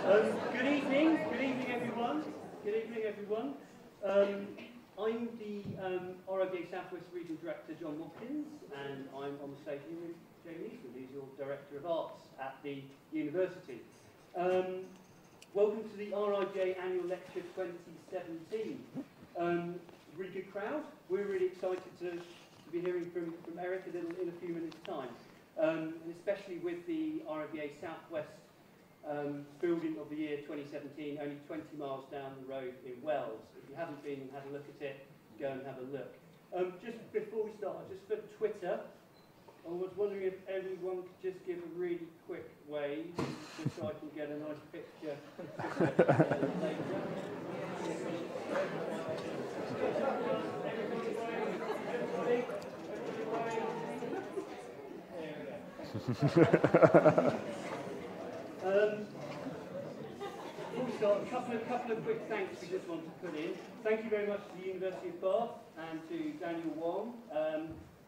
Good evening everyone. Good evening everyone. I'm the RIBA Southwest Regional Director John Watkins, and I'm on the stage here with Jamie Eastwood, who's your Director of Arts at the university. Welcome to the RIBA Annual Lecture 2017. Really good crowd. We're really excited to be hearing from Eric in a few minutes' time, and especially with the RIBA Southwest Building of the Year 2017, only 20 miles down the road in Wells. If you haven't been and had a look at it, go and have a look. Just before we start, just for Twitter, I was wondering if everyone could just give a really quick wave, just so I can get a nice picture later. Before we start, a couple of quick thanks we just want to put in. Thank you very much to the University of Bath and to Daniel Wong.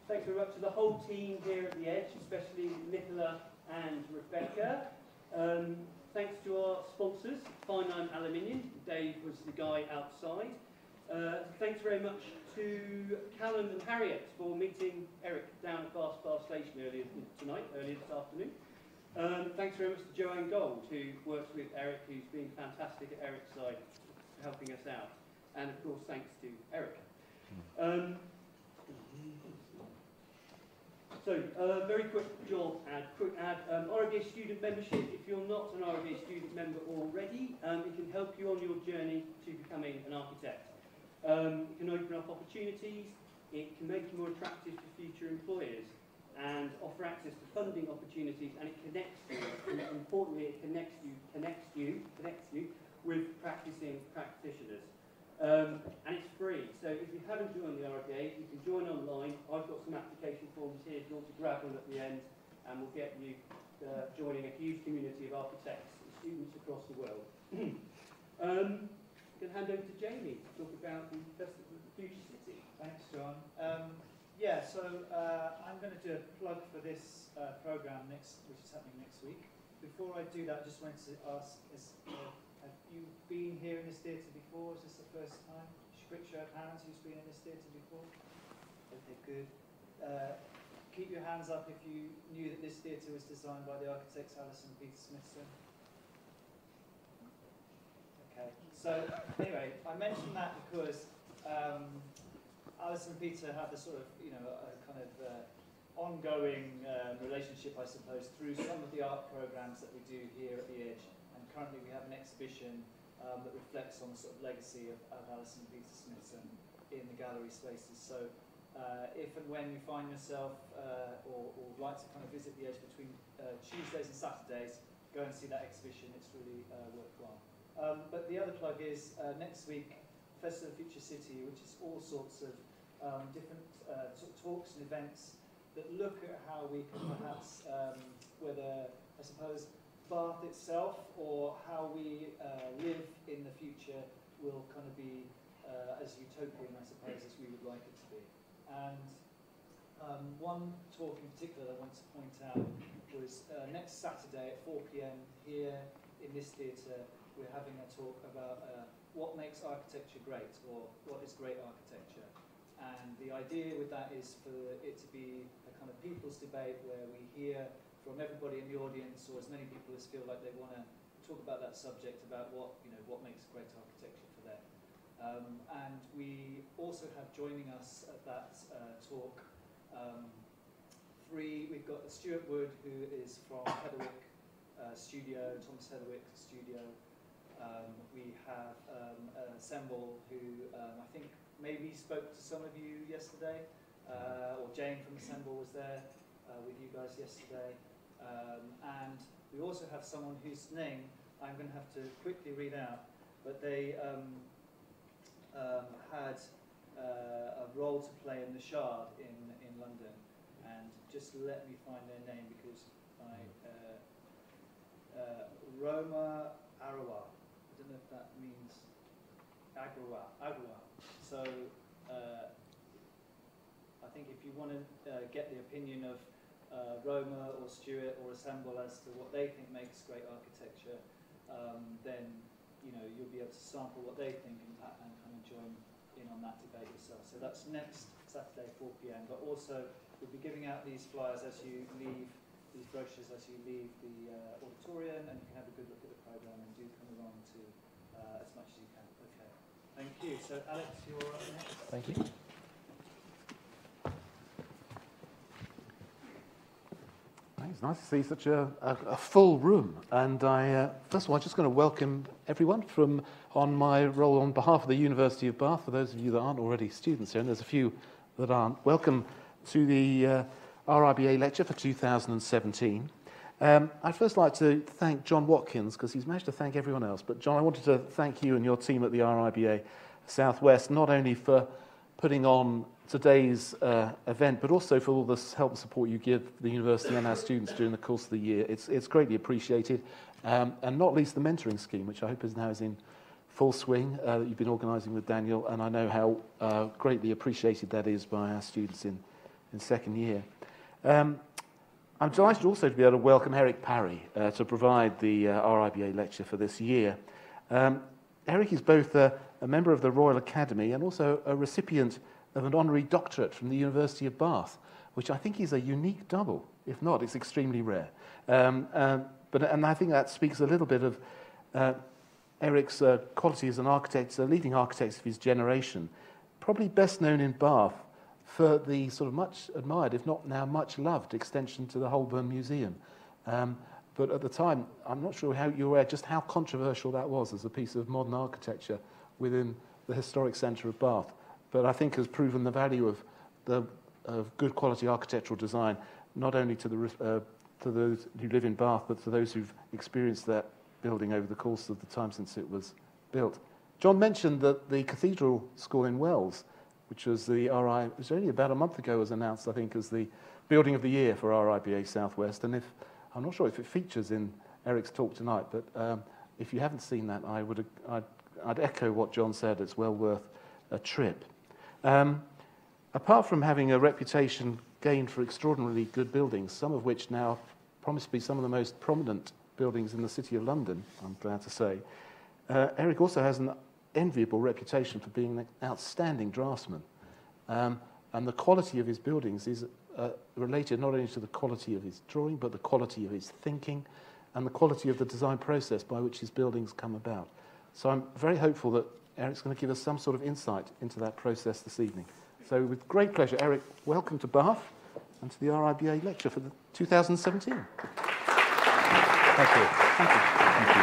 Thanks very much to the whole team here at the Edge, especially Nicola and Rebecca. Thanks to our sponsors, Fine Line Aluminium. Dave was the guy outside. Thanks very much to Callum and Harriet for meeting Eric down at Bath Station earlier this afternoon. Thanks very much to Joanne Gold, who works with Eric, who's been fantastic at Eric's side, helping us out. And of course, thanks to Eric. Very quick ad. RIBA student membership. If you're not an RIBA student member already, it can help you on your journey to becoming an architect. It can open up opportunities, it can make you more attractive to future employers, and offer access to funding opportunities, and it connects you, and importantly it connects you with practicing practitioners. And it's free, so if you haven't joined the RIBA, you can join online. I've got some application forms here if you want to grab them at the end, and we'll get you joining a huge community of architects and students across the world. I'm going to hand over to Jamie to talk about the Festival of the Future City. Thanks, John. I'm going to do a plug for this programme which is happening next week. Before I do that, I just wanted to ask, have you been here in this theatre before? Is this the first time? Quick show of hands, who's been in this theatre before? Okay, good. Keep your hands up if you knew that this theatre was designed by the architects Helens and Peter Smithson. Okay, so anyway, I mentioned that because Alice and Peter have this sort of, a kind of ongoing relationship, I suppose, through some of the art programmes that we do here at the Edge. And currently we have an exhibition that reflects on the sort of legacy of Alice and Peter Smithson in the gallery spaces. So if and when you find yourself or would like to kind of visit the Edge between Tuesdays and Saturdays, go and see that exhibition. It's really worthwhile. But the other plug is next week, Festival of the Future City, which is all sorts of different sort of talks and events that look at how we can perhaps, whether, I suppose, Bath itself or how we live in the future will kind of be as utopian, I suppose, as we would like it to be. And one talk in particular that I want to point out was next Saturday at 4 PM here in this theatre. We're having a talk about what makes architecture great, or what is great architecture. And the idea with that is for it to be a kind of people's debate where we hear from everybody in the audience, or as many people as feel like they want to talk about that subject, about what makes great architecture for them. And we also have joining us at that talk we've got Stuart Wood, who is from Heatherwick Studio, Thomas Heatherwick Studio. We have Semble, who I think maybe spoke to some of you yesterday, or Jane from Semble was there with you guys yesterday. And we also have someone whose name I'm going to have to quickly read out, but they had a role to play in the Shard in London. And just let me find their name because Roma Arawa. I don't know if that means Agua. So I think if you want to get the opinion of Roma or Stuart or Assemble as to what they think makes great architecture, then you'll be able to sample what they think and kind of join in on that debate yourself. So that's next Saturday, 4 p.m. But also, we'll be giving out these flyers as you leave, these brochures as you leave the auditorium, and you can have a good look at the programme and do come along to as much as you can. Okay. Thank you. So, Alex, you're up next. Thank you. It's nice to see such a full room, and first of all, I'm just going to welcome everyone on my role on behalf of the University of Bath. For those of you that aren't already students here, and there's a few that aren't, welcome to the RIBA lecture for 2017. I'd first like to thank John Watkins, because he's managed to thank everyone else, but John, I wanted to thank you and your team at the RIBA Southwest, not only for putting on today's event, but also for all the help and support you give the university and our students during the course of the year. It's greatly appreciated, and not least the mentoring scheme, which I hope is now in full swing, that you've been organising with Daniel, and I know how greatly appreciated that is by our students in second year. I'm delighted also to be able to welcome Eric Parry to provide the RIBA lecture for this year. Eric is both a member of the Royal Academy and also a recipient of an honorary doctorate from the University of Bath, which I think is a unique double. If not, it's extremely rare. And I think that speaks a little bit of Eric's quality as an architect, a leading architect of his generation, probably best known in Bath for the sort of much admired, if not now much loved, extension to the Holborn Museum. But at the time, I'm not sure how you're aware just how controversial that was as a piece of modern architecture within the historic centre of Bath. But I think has proven the value of good quality architectural design, not only to those who live in Bath, but to those who've experienced that building over the course of the time since it was built. John mentioned that the Cathedral School in Wells, which was it was only about a month ago, was announced, I think, as the building of the year for RIBA Southwest. And I'm not sure if it features in Eric's talk tonight, but if you haven't seen that, I'd echo what John said. It's well worth a trip. Apart from having a reputation gained for extraordinarily good buildings, some of which now promise to be some of the most prominent buildings in the City of London, I'm glad to say, Eric also has an enviable reputation for being an outstanding draftsman. And the quality of his buildings is related not only to the quality of his drawing, but the quality of his thinking and the quality of the design process by which his buildings come about. So I'm very hopeful that Eric's going to give us some sort of insight into that process this evening. So with great pleasure, Eric, welcome to Bath and to the RIBA lecture for the 2017. Thank you. Thank you. Thank you.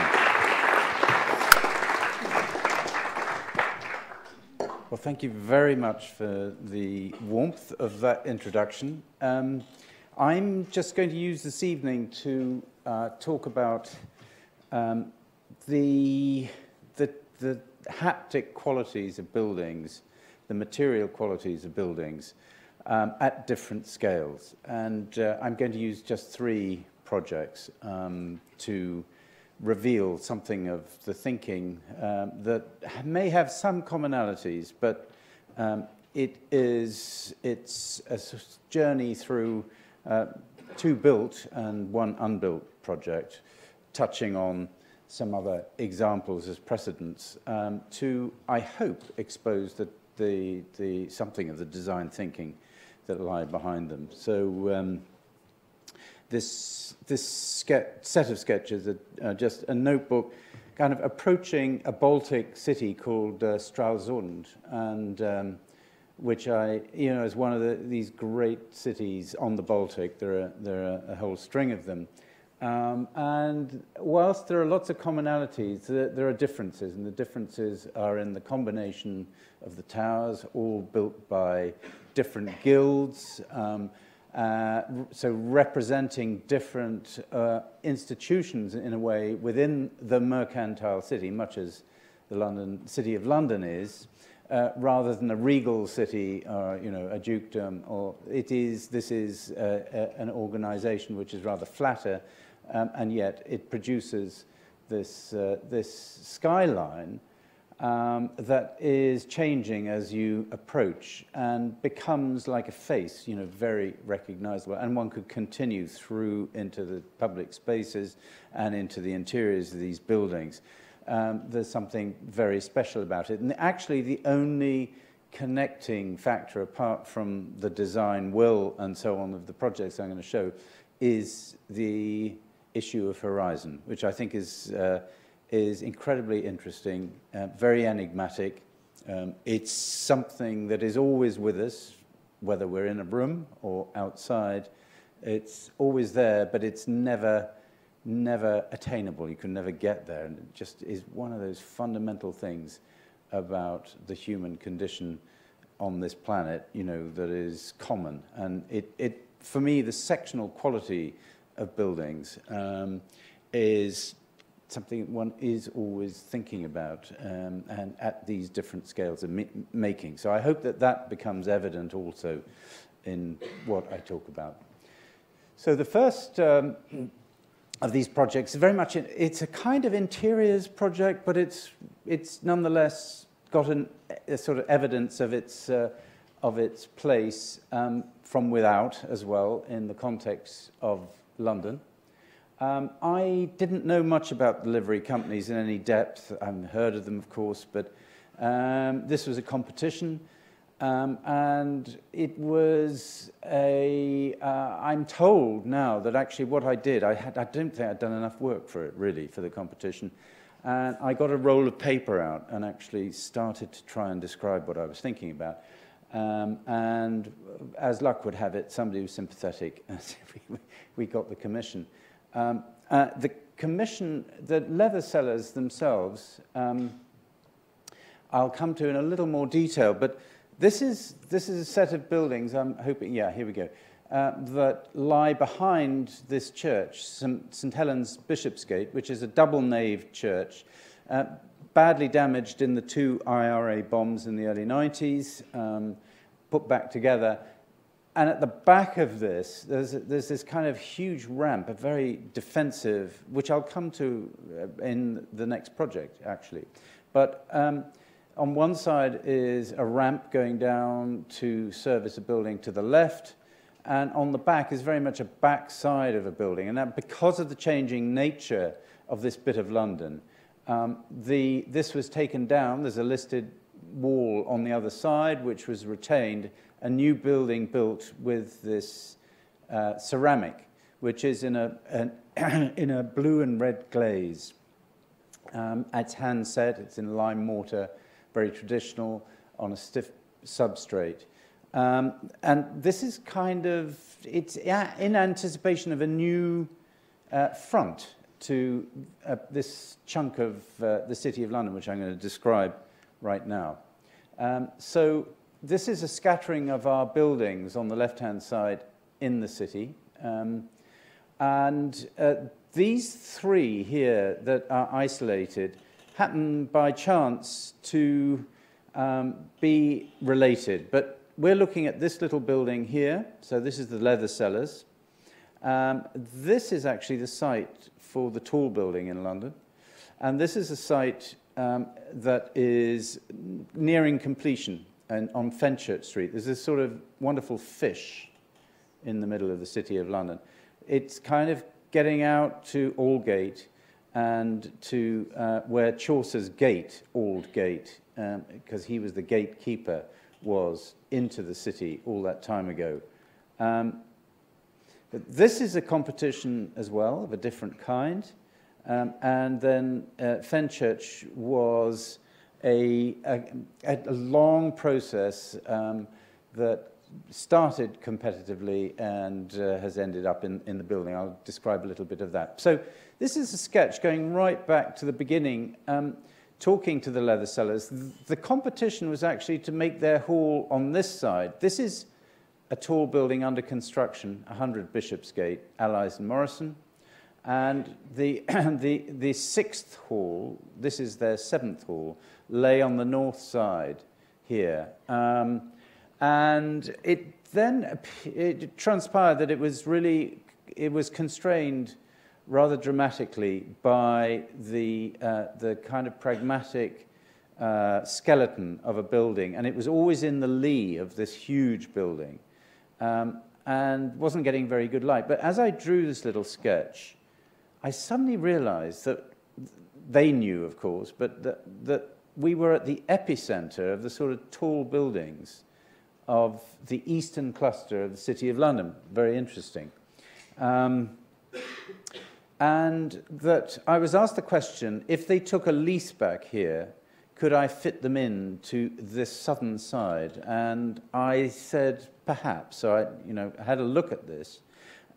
Well, thank you very much for the warmth of that introduction. I'm just going to use this evening to talk about the haptic qualities of buildings, the material qualities of buildings at different scales. And I'm going to use just 3 projects to reveal something of the thinking that may have some commonalities, but it's a journey through 2 built and 1 unbuilt project, touching on some other examples as precedents to, I hope, expose the something of the design thinking that lie behind them. So this set of sketches are just a notebook kind of approaching a Baltic city called Stralsund, and which is one of these great cities on the Baltic. There are a whole string of them. And whilst there are lots of commonalities, there are differences, and the differences are in the combination of the towers, all built by different guilds, so representing different institutions in a way within the mercantile city, much as the City of London is, rather than a regal city or a dukedom. This is an organisation which is rather flatter. And yet it produces this skyline that is changing as you approach and becomes like a face, you know, very recognizable, and one could continue through into the public spaces and into the interiors of these buildings. There's something very special about it. And actually the only connecting factor, apart from the design will and so on of the projects I'm going to show, is the issue of horizon, which I think is incredibly interesting, very enigmatic. It's something that is always with us, whether we're in a room or outside. It's always there, but it's never attainable. You can never get there. And it just is one of those fundamental things about the human condition on this planet, you know, that is common. And it for me, the sectional quality of buildings is something one is always thinking about, and at these different scales of making. So I hope that that becomes evident also in what I talk about. So the first of these projects is very much, it's a kind of interiors project, but it's nonetheless got a sort of evidence of its place from without as well in the context of London. I didn't know much about the livery companies in any depth. I've heard of them, of course, but this was a competition, and it was I'm told now that actually what I did, I don't think I'd done enough work for it, really, for the competition. And I got a roll of paper out and actually started to try and describe what I was thinking about. And as luck would have it, somebody was sympathetic, and we got the commission. The leather sellers themselves, I'll come to in a little more detail, but this is a set of buildings, I'm hoping, yeah, here we go, that lie behind this church, St. Helens Bishopsgate, which is a double-nave church, badly damaged in the 2 IRA bombs in the early 90s, put back together. And at the back of this, there's this kind of huge ramp, a very defensive, which I'll come to in the next project, actually. But on one side is a ramp going down to service a building to the left, and on the back is very much a back side of a building. And that, because of the changing nature of this bit of London, this was taken down. There's a listed wall on the other side, which was retained. A new building built with this ceramic, which is in a blue and red glaze. It's hand set, it's in lime mortar, very traditional, on a stiff substrate. And this is kind of, it's in anticipation of a new front to this chunk of the City of London, which I'm going to describe right now. So this is a scattering of our buildings on the left-hand side in the city. And these three here that are isolated happen by chance to be related. But we're looking at this little building here. So this is the leather cellars. This is actually the site for the tall building in London. And this is a site that is nearing completion and on Fenchurch Street. There's this sort of wonderful fish in the middle of the City of London. It's kind of getting out to Aldgate and to where Chaucer's gate, Aldgate, because he was the gatekeeper, was into the city all that time ago. But this is a competition as well of a different kind. And then Fenchurch was a long process that started competitively and has ended up in the building. I'll describe a little bit of that. So this is a sketch going right back to the beginning, talking to the leather sellers. The competition was actually to make their hall on this side. This is a tall building under construction, 100 Bishopsgate, Allies and Morrison. And the sixth hall, this is their 7th hall, lay on the north side here. And it transpired that it was constrained rather dramatically by the kind of pragmatic skeleton of a building, and it was always in the lee of this huge building, and wasn't getting very good light. But as I drew this little sketch, I suddenly realized that they knew, of course, but that we were at the epicenter of the sort of tall buildings of the eastern cluster of the City of London. Very interesting. And that I was asked the question, if they took a lease back here, could I fit them in to this southern side? And I said, perhaps. So I had a look at this.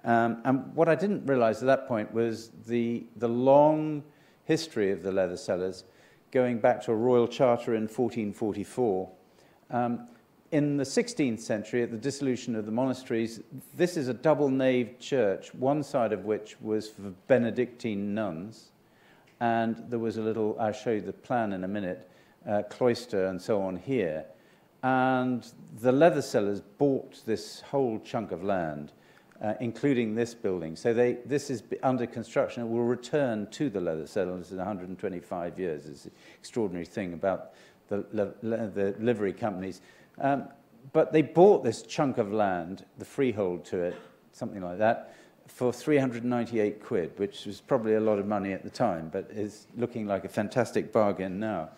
And what I didn't realize at that point was the long history of the leather cellars, going back to a royal charter in 1444. In the 16th century, at the dissolution of the monasteries, this is a double-naved church, one side of which was for Benedictine nuns, and there was a little, I'll show you the plan in a minute, cloister and so on here. And the leather sellers bought this whole chunk of land, including this building. So this is under construction. It will return to the leather sellers in 125 years. It's an extraordinary thing about the livery companies. But they bought this chunk of land, the freehold to it, something like that, for 398 quid, which was probably a lot of money at the time, but is looking like a fantastic bargain now.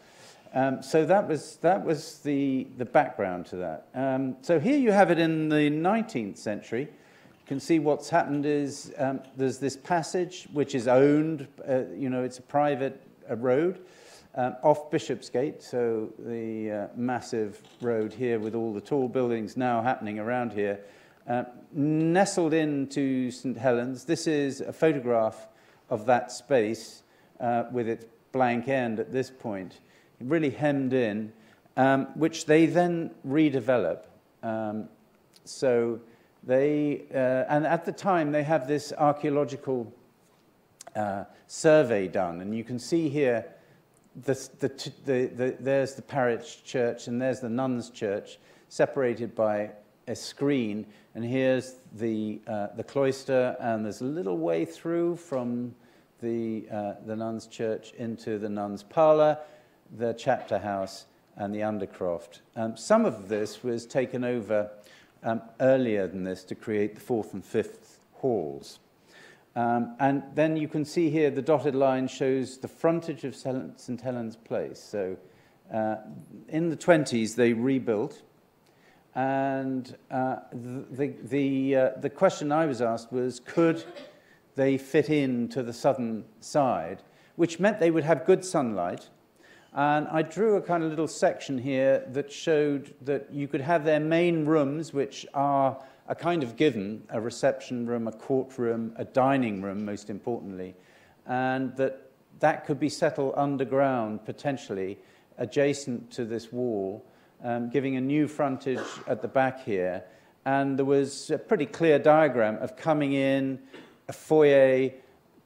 So that was the background to that. So here you have it in the 19th century. You can see what's happened is there's this passage which is owned, it's a private road off Bishopsgate, so the massive road here with all the tall buildings now happening around here, nestled into St Helens. This is a photograph of that space with its blank end at this point, really hemmed in, which they then redevelop. So they, and at the time, they have this archaeological survey done, and you can see here there's the parish church and there's the nuns' church, separated by a screen, and here's the cloister, and there's a little way through from the nuns' church into the nuns' parlour, the chapter house, and the undercroft. Some of this was taken over earlier than this to create the 4th and 5th halls. And then you can see here the dotted line shows the frontage of St Helens Place. So in the 20s they rebuilt, and the question I was asked was, could they fit into the southern side, which meant they would have good sunlight. And I drew a kind of little section here that showed that you could have their main rooms, which are a kind of given, a reception room, a courtroom, a dining room, most importantly, and that could be settled underground, potentially, adjacent to this wall, giving a new frontage at the back here. And there was a pretty clear diagram of coming in, a foyer,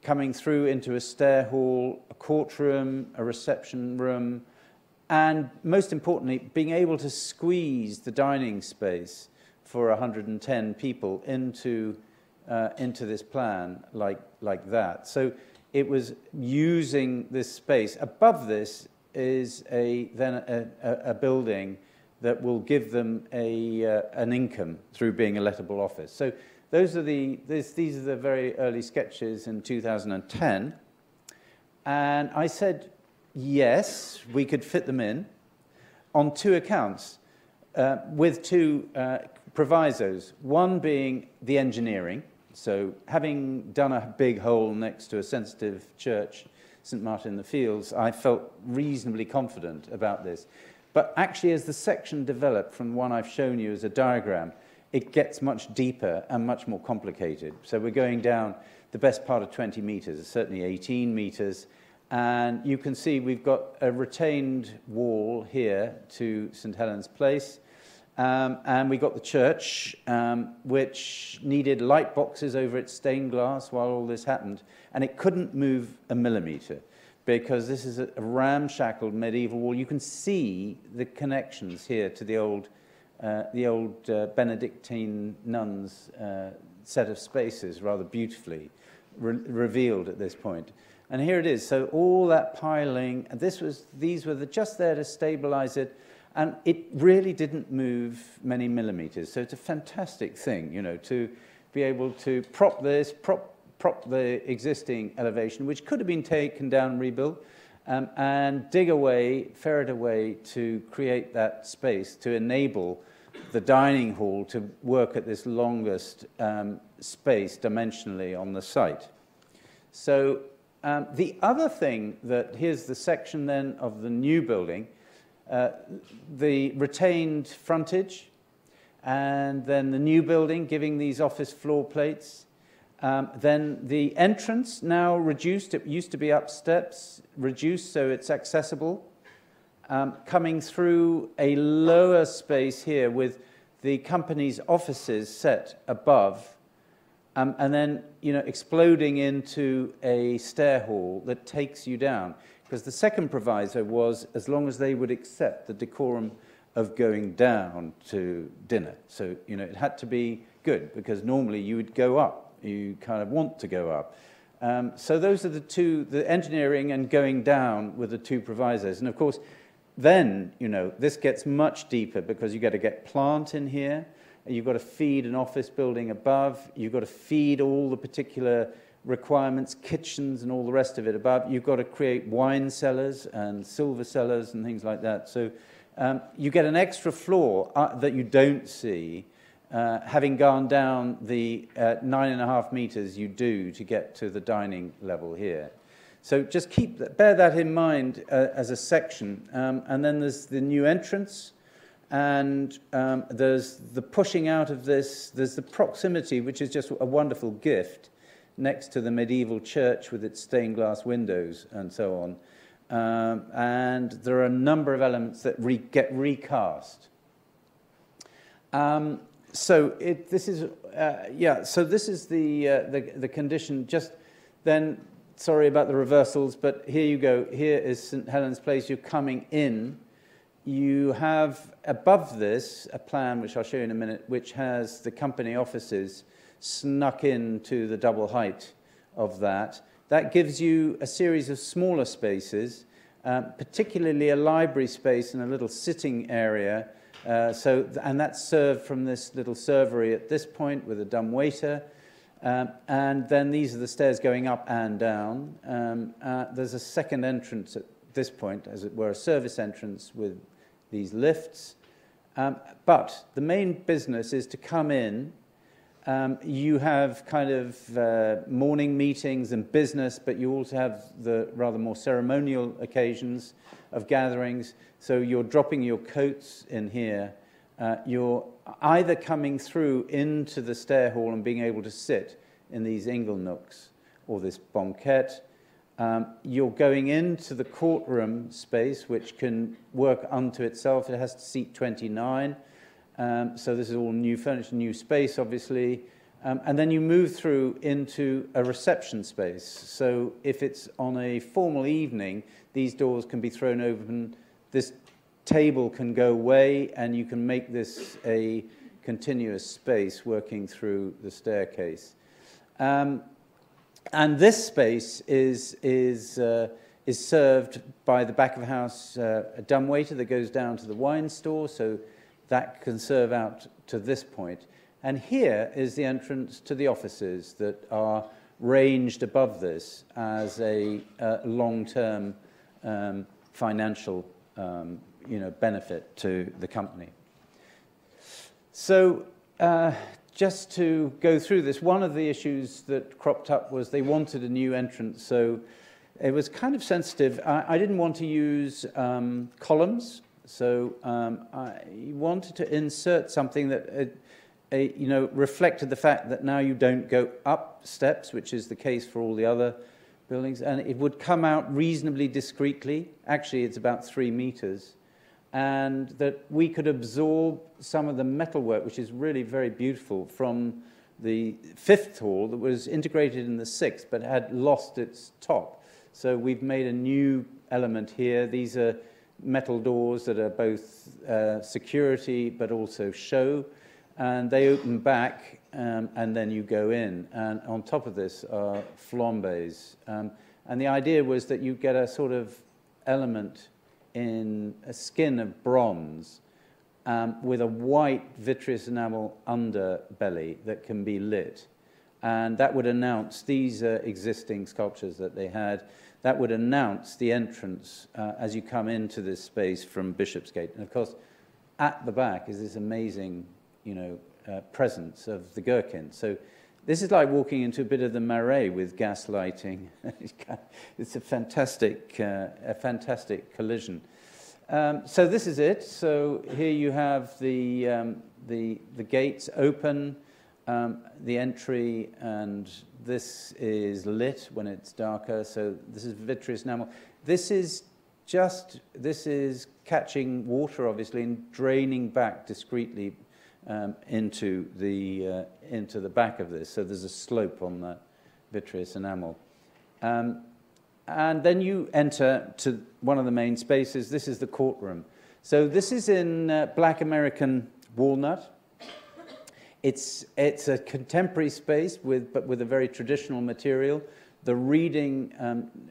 coming through into a stair hall, a courtroom, a reception room, and most importantly, being able to squeeze the dining space for 110 people into this plan like that. So it was using this space. Above this is then a building that will give them an income through being a lettable office. So these are the very early sketches in 2010. And I said, yes, we could fit them in on two accounts, with two provisos. One being the engineering. So having done a big hole next to a sensitive church, St Martin in the Fields, I felt reasonably confident about this. But actually, as the section developed from the one I've shown you as a diagram, it gets much deeper and much more complicated. So we're going down the best part of 20 meters, certainly 18 meters. And you can see we've got a retained wall here to St Helens Place. And we got the church, which needed light boxes over its stained glass while all this happened. And it couldn't move a millimeter, because this is a ramshackle medieval wall. You can see the connections here to the old Benedictine nuns' set of spaces, rather beautifully revealed at this point. And here it is. So all that piling, and these were just there to stabilize it, and it really didn't move many millimeters. So it's a fantastic thing, you know, to be able to prop the existing elevation, which could have been taken down and rebuilt, and ferret away to create that space to enable the dining hall to work at this longest space dimensionally on the site. So the other thing here's the section then of the new building, the retained frontage, and then the new building giving these office floor plates. Then the entrance now reduced. It used to be up steps, reduced so it's accessible. Coming through a lower space here with the company's offices set above, and then, you know, exploding into a stair hall that takes you down. Because the second proviso was as long as they would accept the decorum of going down to dinner. So, you know, it had to be good, because normally you would go up. You kind of want to go up. So those are the engineering and going down were the two provisos. And of course, then, you know, this gets much deeper, because you've got to get plant in here, and you've got to feed an office building above, you've got to feed all the particular requirements, kitchens and all the rest of it above. You've got to create wine cellars and silver cellars and things like that. So you get an extra floor that you don't see, having gone down the 9.5 meters you do to get to the dining level here. So just bear that in mind as a section. And then there's the new entrance, and there's the pushing out of this. There's the proximity, which is just a wonderful gift, next to the medieval church with its stained glass windows and so on. And there are a number of elements that get recast. So this is the condition. Just then, sorry about the reversals, but here you go. Here is St. Helens Place. You're coming in. You have above this a plan, which I'll show you in a minute, which has the company offices snuck into the double height of that. That gives you a series of smaller spaces, particularly a library space and a little sitting area. And that's served from this little servery at this point with a dumb waiter. And then these are the stairs going up and down. There's a second entrance at this point, as it were, a service entrance with these lifts. But the main business is to come in. You have kind of morning meetings and business, but you also have the rather more ceremonial occasions of gatherings. So you're dropping your coats in here. You're either coming through into the stair hall and being able to sit in these ingle nooks or this banquette. You're going into the courtroom space, which can work unto itself. It has to seat 29. So this is all new furniture, new space, obviously. And then you move through into a reception space. So if it's on a formal evening, these doors can be thrown open. This table can go away, and you can make this a continuous space working through the staircase. And this space is served by the back of the house, a dumbwaiter that goes down to the wine store, so that can serve out to this point. And here is the entrance to the offices that are ranged above this as a long-term financial benefit to the company. So just to go through this, one of the issues that cropped up was they wanted a new entrance, so it was kind of sensitive. I didn't want to use columns, so I wanted to insert something that reflected the fact that now you don't go up steps, which is the case for all the other buildings, and it would come out reasonably discreetly. Actually, it's about 3 meters. And that we could absorb some of the metalwork, which is really very beautiful, from the 5th hall that was integrated in the 6th but had lost its top. So we've made a new element here. These are metal doors that are both security but also show, and they open back and then you go in. And on top of this are flambés. And the idea was that you get a sort of element in a skin of bronze with a white vitreous enamel underbelly that can be lit. And that would announce, these existing sculptures that they had, that would announce the entrance as you come into this space from Bishopsgate. And of course, at the back is this amazing, presence of the Gherkin. So this is like walking into a bit of the Marais with gas lighting. It's a fantastic collision. So this is it. So here you have the gates open, the entry, and this is lit when it's darker. So this is vitreous enamel. This is catching water, obviously, and draining back discreetly into the back of this. So there's a slope on that vitreous enamel. And then you enter to one of the main spaces. This is the courtroom. So this is in black American walnut. It's a contemporary space but with a very traditional material. The reading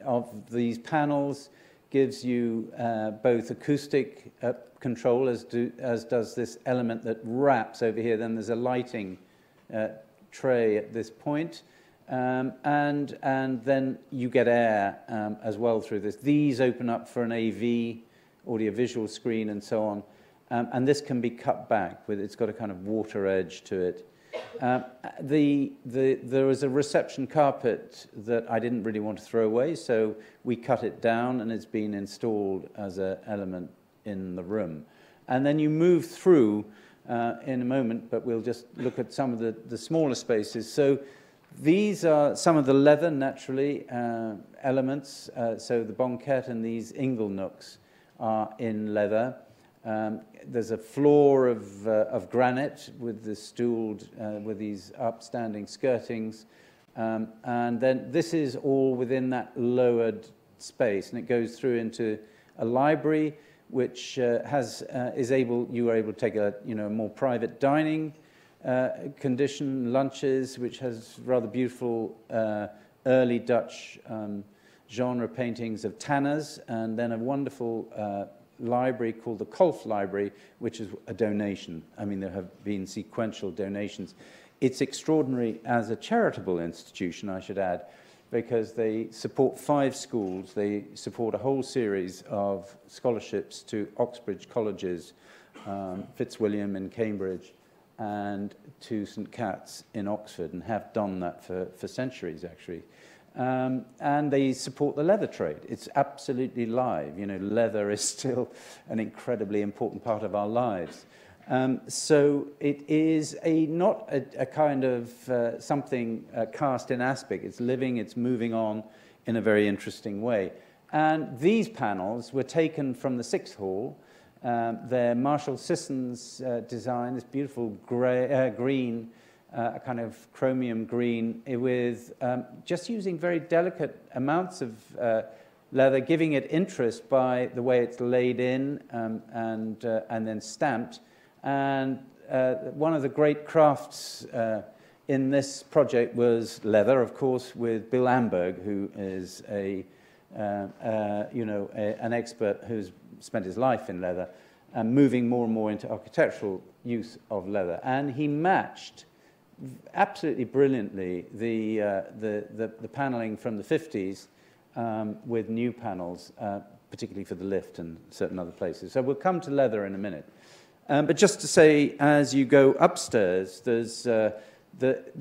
of these panels gives you both acoustic control as does this element that wraps over here. Then there's a lighting tray at this point. And then you get air as well through this. These open up for an AV, audiovisual screen, and so on. And this can be cut back. It's got a kind of water edge to it. There was a reception carpet that I didn't really want to throw away, so we cut it down, and it's been installed as an element in the room. And then you move through in a moment, but we'll just look at some of the smaller spaces. So these are some of the leather, naturally, elements. So the banquette and these ingle nooks are in leather. There's a floor of granite with the stooled, with these upstanding skirtings. And then this is all within that lowered space, and it goes through into a library, which you are able to take a more private dining condition, lunches, which has rather beautiful early Dutch genre paintings of tanners, and then a wonderful library called the Kolff Library, which is a donation. I mean, there have been sequential donations. It's extraordinary as a charitable institution, I should add, because they support 5 schools. They support a whole series of scholarships to Oxbridge colleges, Fitzwilliam in Cambridge, and to St. Cat's in Oxford, and have done that for centuries, actually. And they support the leather trade. It's absolutely live. Leather is still an incredibly important part of our lives. So it is not a kind of something cast in aspic. It's living, it's moving on in a very interesting way. And these panels were taken from the 6th hall. They're Marshall Sisson's design, this beautiful green, a kind of chromium green, with just using very delicate amounts of leather, giving it interest by the way it's laid in and then stamped. And one of the great crafts in this project was leather, of course, with Bill Amberg, who is an expert who's spent his life in leather, and moving more and more into architectural use of leather. And he matched absolutely brilliantly the paneling from the 50s with new panels, particularly for the lift and certain other places. So we'll come to leather in a minute. But just to say, as you go upstairs, there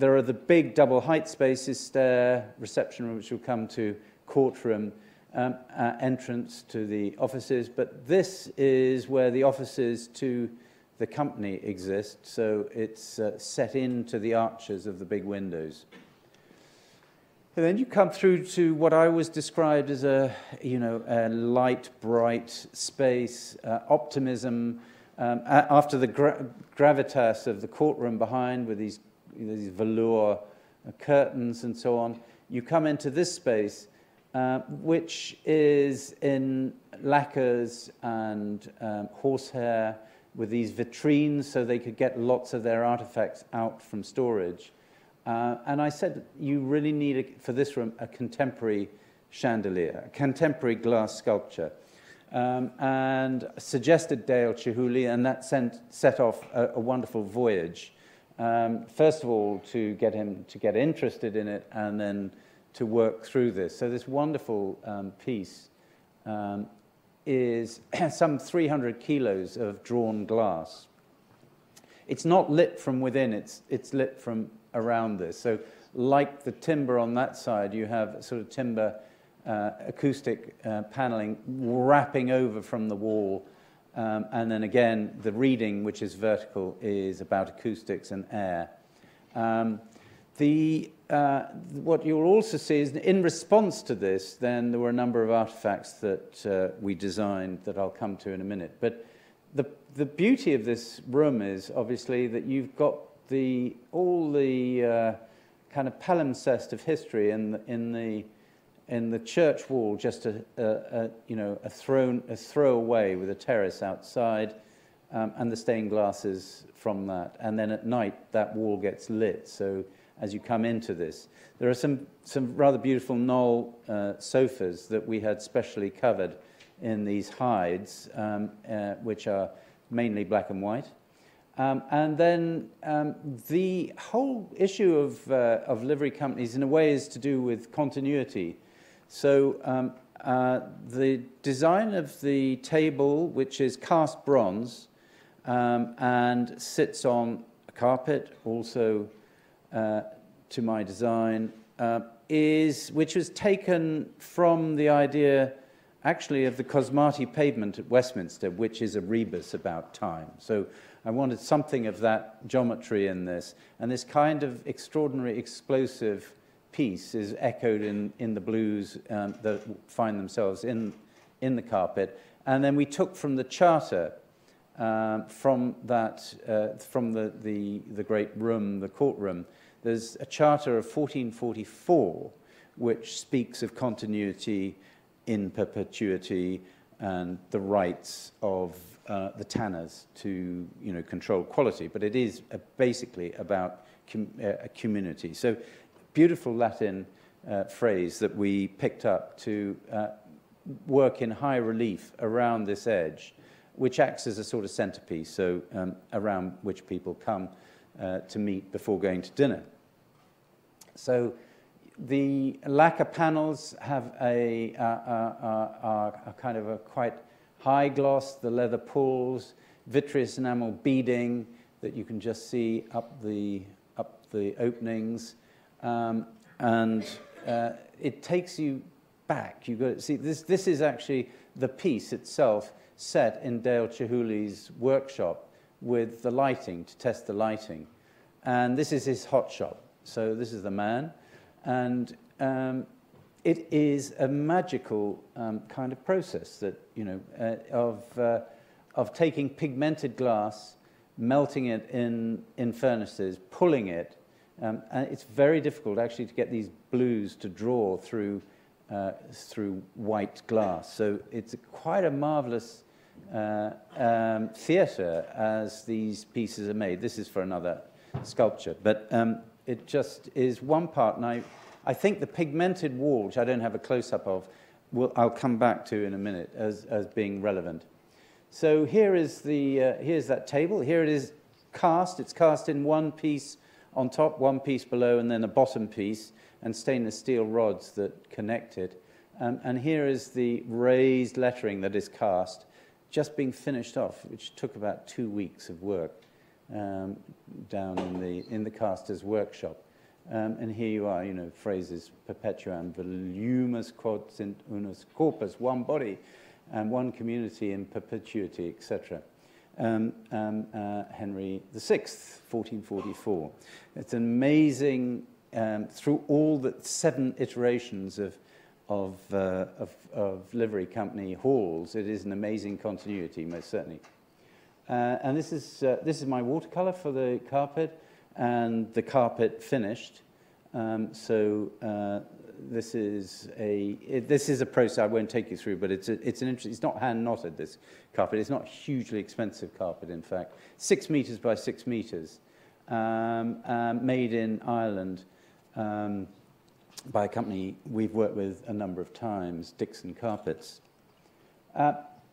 are the big double height spaces, stair, reception room, which we'll come to, courtroom, entrance to the offices. But this is where the offices to the company exist, so it's set into the arches of the big windows. And then you come through to what I always described as a light, bright space, optimism. After the gravitas of the courtroom behind, with these velour curtains and so on, you come into this space, which is in lacquers and horsehair, with these vitrines, so they could get lots of their artifacts out from storage. And I said, you really need, for this room, a contemporary chandelier, a contemporary glass sculpture, and suggested Dale Chihuly, and that set off a wonderful voyage. First of all, to get him to get interested in it, and then to work through this. So this wonderful piece is some 300 kilos of drawn glass. It's not lit from within, it's lit from around this. So like the timber on that side, you have sort of timber acoustic paneling wrapping over from the wall. And then again, the reading, which is vertical, is about acoustics and air. What you'll also see is, in response to this, then there were a number of artifacts that we designed that I'll come to in a minute. But the beauty of this room is obviously that you've got all the kind of palimpsest of history in the church wall, just a throwaway with a terrace outside, and the stained glasses from that. And then at night, that wall gets lit. So as you come into this, there are some rather beautiful knoll sofas that we had specially covered in these hides, which are mainly black and white. And then the whole issue of livery companies, in a way, is to do with continuity. So the design of the table, which is cast bronze and sits on a carpet, also to my design, which was taken from the idea, actually, of the Cosmati pavement at Westminster, which is a rebus about time. So I wanted something of that geometry in this, and this kind of extraordinary explosive piece is echoed in the blues that find themselves in the carpet. And then we took from the charter, from the great room, the courtroom, there's a charter of 1444, which speaks of continuity in perpetuity and the rights of the tanners to control quality. But it is basically about a community. So beautiful Latin phrase that we picked up to work in high relief around this edge, which acts as a sort of centerpiece, so around which people come to meet before going to dinner. So the lacquer panels have a kind of a quite high gloss, the leather pulls, vitreous enamel beading that you can just see up the openings. And it takes you back. You've got to see this is actually the piece itself set in Dale Chihuly's workshop with the lighting, to test the lighting. And this is his hot shop. So this is the man. And it is a magical kind of process that, of taking pigmented glass, melting it in furnaces, pulling it. And it's very difficult actually to get these blues to draw through white glass. So it's quite a marvelous theatre as these pieces are made. This is for another sculpture, but it just is one part. And I think the pigmented wall, which I don't have a close-up of, I'll come back to in a minute as being relevant. So here is here's that table. Here it is cast. It's cast in one piece on top, one piece below, and then a bottom piece, and stainless steel rods that connect it. And here is the raised lettering that is cast, just being finished off, which took about 2 weeks of work down in the caster's workshop. And here you are, phrases perpetuam volumus quod sint unus corpus, one body and one community in perpetuity, etc. Henry VI, 1444. It's amazing, through all the 7 iterations of livery company halls, it is an amazing continuity, most certainly. And this is my watercolor for the carpet, and the carpet finished. This is a process I won't take you through, but it's not hand knotted, this carpet. It's not a hugely expensive carpet, in fact. 6 meters by 6 meters, made in Ireland, by a company we've worked with a number of times, Dixon Carpets.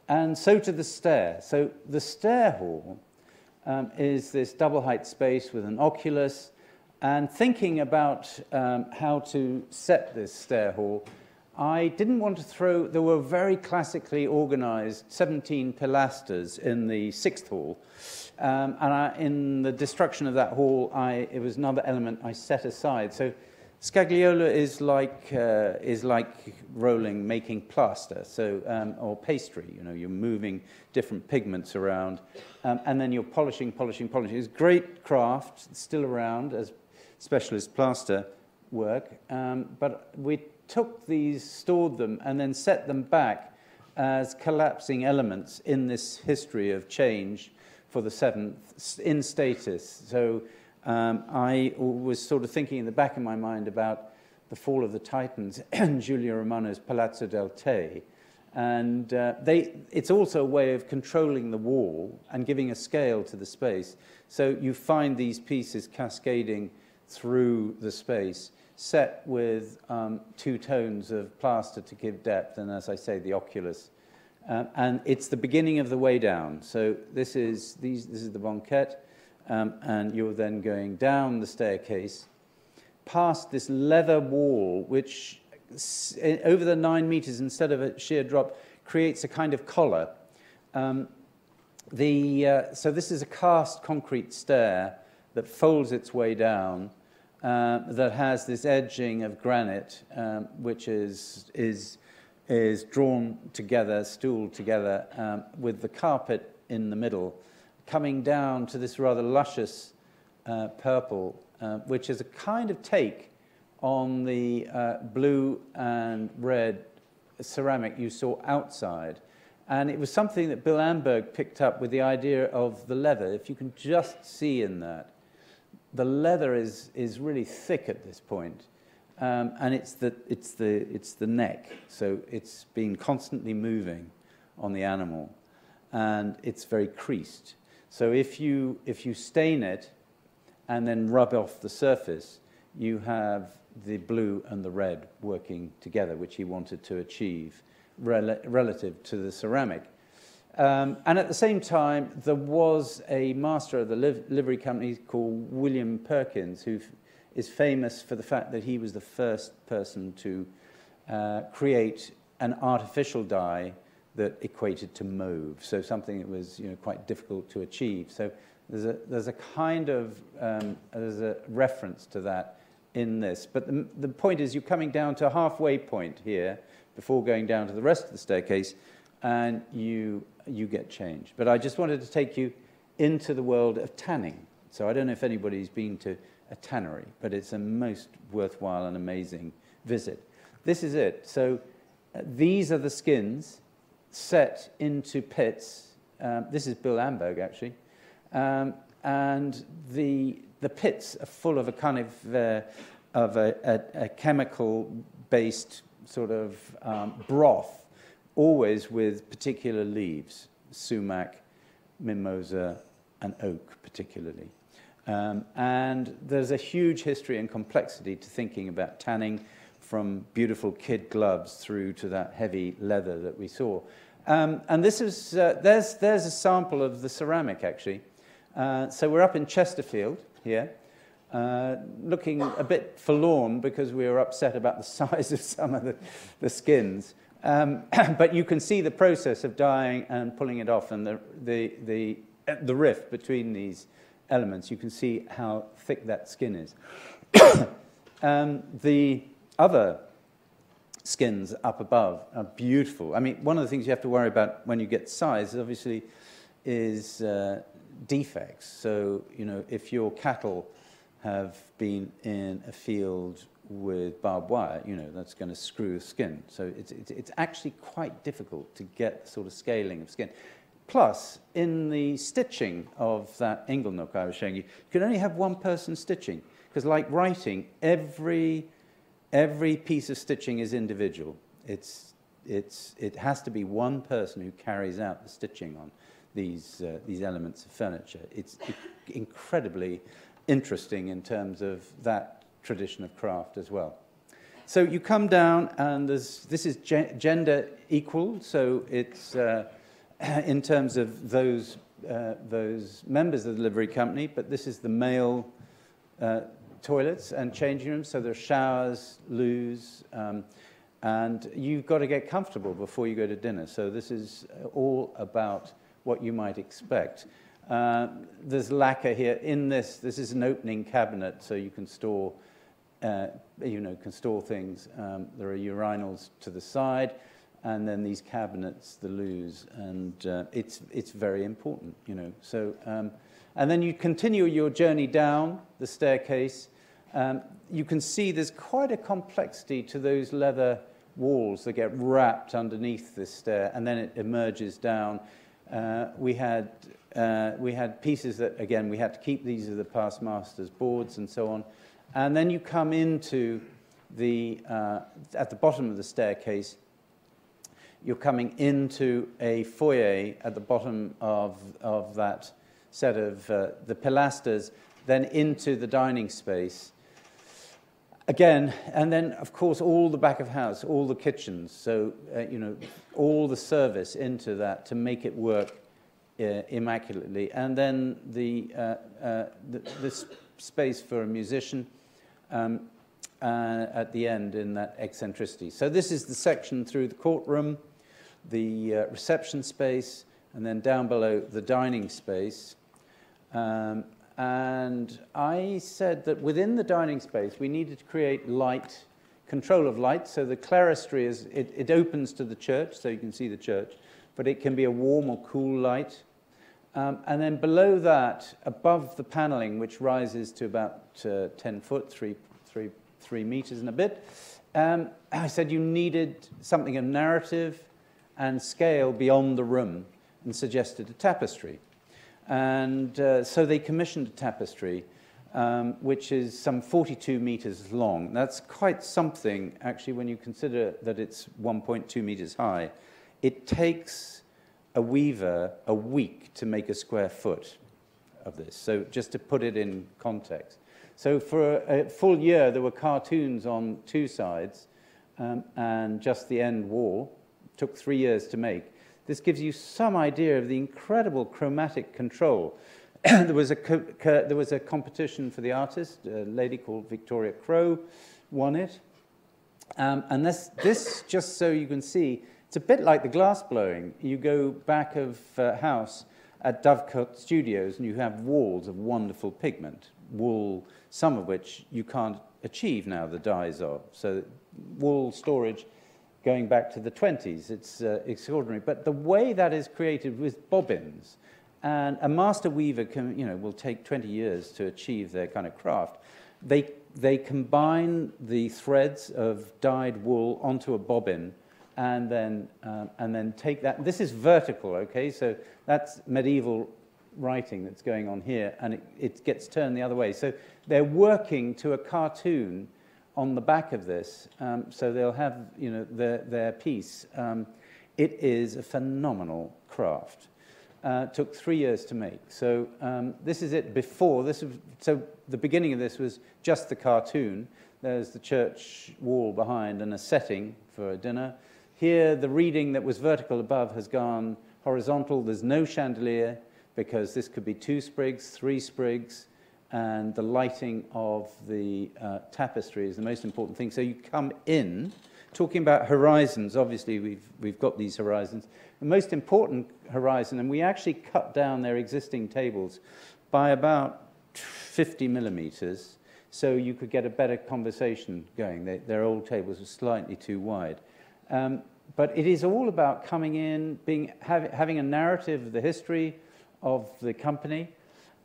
And so to the stair. So the stair hall is this double-height space with an oculus, and thinking about how to set this stair hall, I didn't want to throw, there were very classically organized 17 pilasters in the 6th hall, and in the destruction of that hall, it was another element I set aside. So scagliola is like rolling, making plaster, so or pastry. You know, you're moving different pigments around, and then you're polishing. It's great craft, it's still around as specialist plaster work, but we took these, stored them, and then set them back as collapsing elements in this history of change for the 7th in status. So I was sort of thinking in the back of my mind about the fall of the Titans and Giulio Romano's Palazzo del Te. And it's also a way of controlling the wall and giving a scale to the space. So you find these pieces cascading through the space, set with 2 tones of plaster to give depth, and as I say, the oculus. And it's the beginning of the way down. So this is the banquette. And you're then going down the staircase past this leather wall, which over the 9 meters, instead of a sheer drop, creates a kind of collar. So this is a cast concrete stair that folds its way down, that has this edging of granite, which is drawn together, stooled together, with the carpet in the middle, coming down to this rather luscious purple, which is a kind of take on the blue and red ceramic you saw outside. And it was something that Bill Amberg picked up with the idea of the leather. If you can just see in that, the leather is really thick at this point, and it's the neck, so it's been constantly moving on the animal, and it's very creased. So if you stain it and then rub off the surface, you have the blue and the red working together, which he wanted to achieve relative to the ceramic. And at the same time, there was a master of the livery company called William Perkins, who is famous for the fact that he was the first person to create an artificial dye that equated to mauve, so something that was quite difficult to achieve. So there's a kind of there's a reference to that in this. But the point is, you're coming down to a halfway point here before going down to the rest of the staircase, and you get change. But I just wanted to take you into the world of tanning. So I don't know if anybody's been to a tannery, but it's a most worthwhile and amazing visit. This is it. So these are the skins set into pits. This is Bill Amberg, actually. And the pits are full of a kind of a chemical-based sort of broth, always with particular leaves, sumac, mimosa, and oak particularly. And there's a huge history and complexity to thinking about tanning, from beautiful kid gloves through to that heavy leather that we saw. And this is, there's a sample of the ceramic, actually. So we're up in Chesterfield here, looking a bit forlorn because we were upset about the size of some of the skins. But you can see the process of dyeing and pulling it off, and the rift between these elements. You can see how thick that skin is. The other skins up above are beautiful. I mean, one of the things you have to worry about when you get size, obviously, is defects. So, if your cattle have been in a field with barbed wire, that's going to screw the skin. So it's actually quite difficult to get sort of scaling of skin. Plus, in the stitching of that inglenook I was showing you, you can only have one person stitching, because like writing, every piece of stitching is individual. It has to be one person who carries out the stitching on these elements of furniture. It's incredibly interesting in terms of that tradition of craft as well. So you come down, and this is gender equal, so it's in terms of those members of the livery company, but this is the male toilets and changing rooms, so there are showers, loos, and you've got to get comfortable before you go to dinner. So this is all about what you might expect. There's lacquer here. In this is an opening cabinet, so you can store, can store things. There are urinals to the side, and then these cabinets, the loos, and it's very important, So, and then you continue your journey down the staircase. You can see there's quite a complexity to those leather walls that get wrapped underneath this stair, and then it emerges down. We had pieces that, again, we had to keep. These are the past masters' boards and so on. And then you come into at the bottom of the staircase, you're coming into a foyer at the bottom of that set of the pilasters, then into the dining space. Again, and then, of course, all the back of house, all the kitchens, so, all the service into that to make it work immaculately. And then the space for a musician at the end in that eccentricity. So this is the section through the courtroom, the reception space, and then down below the dining space. And I said that within the dining space, we needed to create light, control of light. So the clerestory it opens to the church, so you can see the church, but it can be a warm or cool light. And then below that, above the paneling, which rises to about 10 foot, 3 meters and a bit, I said you needed something of narrative and scale beyond the room, and suggested a tapestry. And so they commissioned a tapestry, which is some 42 meters long. That's quite something, actually, when you consider that it's 1.2 meters high. It takes a weaver a week to make a square foot of this, so just to put it in context. So for a full year, there were cartoons on 2 sides, and just the end wall took 3 years to make. This gives you some idea of the incredible chromatic control. There was a competition for the artist. A lady called Victoria Crowe won it. And this, just so you can see, it's a bit like the glass blowing. You go back of house at Dovecot Studios, and you have walls of wonderful pigment, wool, some of which you can't achieve now the dyes of. So wool storage going back to the 20s, it's extraordinary. But the way that is created with bobbins, and a master weaver will take 20 years to achieve their kind of craft. They combine the threads of dyed wool onto a bobbin, and then take that. This is vertical, okay? So that's medieval writing that's going on here, and it gets turned the other way. So they're working to a cartoon on the back of this, so they'll have their piece. It is a phenomenal craft. Took 3 years to make. So this is it before. So the beginning of this was just the cartoon. There's the church wall behind and a setting for a dinner. Here, the reading that was vertical above has gone horizontal. There's no chandelier because this could be 2 sprigs, 3 sprigs, and the lighting of the tapestry is the most important thing. So you come in, talking about horizons, obviously we've got these horizons. The most important horizon, and we actually cut down their existing tables by about 50 millimeters, so you could get a better conversation going. Their old tables were slightly too wide. But it is all about coming in, having a narrative of the history of the company,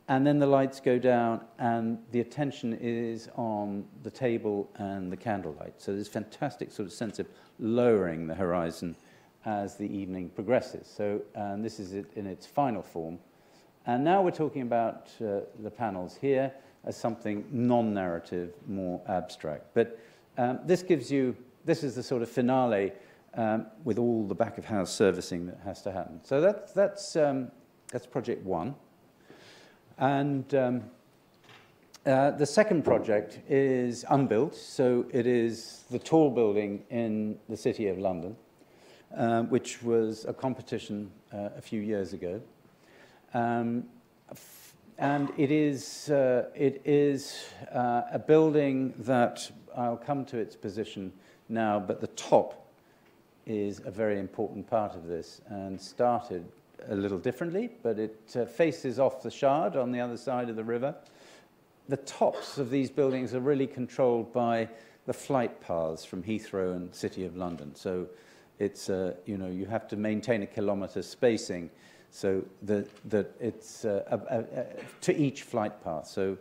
and then the lights go down, and the attention is on the table and the candlelight. So there's a fantastic sort of sense of lowering the horizon as the evening progresses. So this is it in its final form. And now we're talking about the panels here as something non-narrative, more abstract. But this is the sort of finale with all the back-of-house servicing that has to happen. So that's project 1. And The second project is unbuilt, so it is the tall building in the City of London, which was a competition a few years ago. And it is a building that, I'll come to its position now, but the top is a very important part of this and started a little differently, but it faces off the Shard on the other side of the river. The tops of these buildings are really controlled by the flight paths from Heathrow and City of London. So it's, you have to maintain a kilometre spacing so that it's to each flight path. So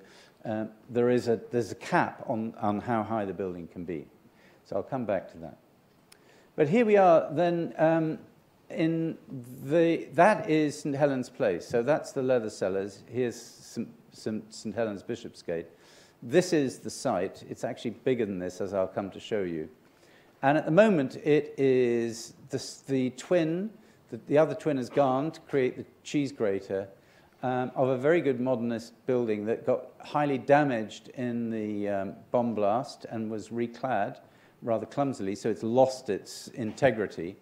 there's a cap on how high the building can be. So I'll come back to that. But here we are then that is St Helens Place. So that's the leather cellars. Here's St Helens Bishopsgate. This is the site. It's actually bigger than this, as I'll come to show you. And at the moment, it is the twin. The other twin has gone to create the cheese grater of a very good modernist building that got highly damaged in the bomb blast and was reclad rather clumsily, so it's lost its integrity.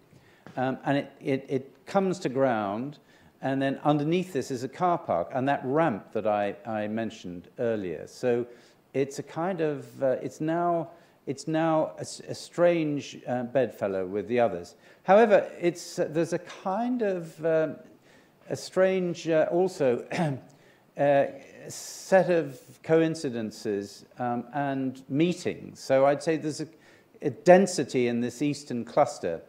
And it comes to ground, and then underneath this is a car park and that ramp that I mentioned earlier. So it's a kind of, it's now a strange bedfellow with the others. However, there's a kind of a strange also set of coincidences and meetings. So I'd say there's a density in this eastern cluster,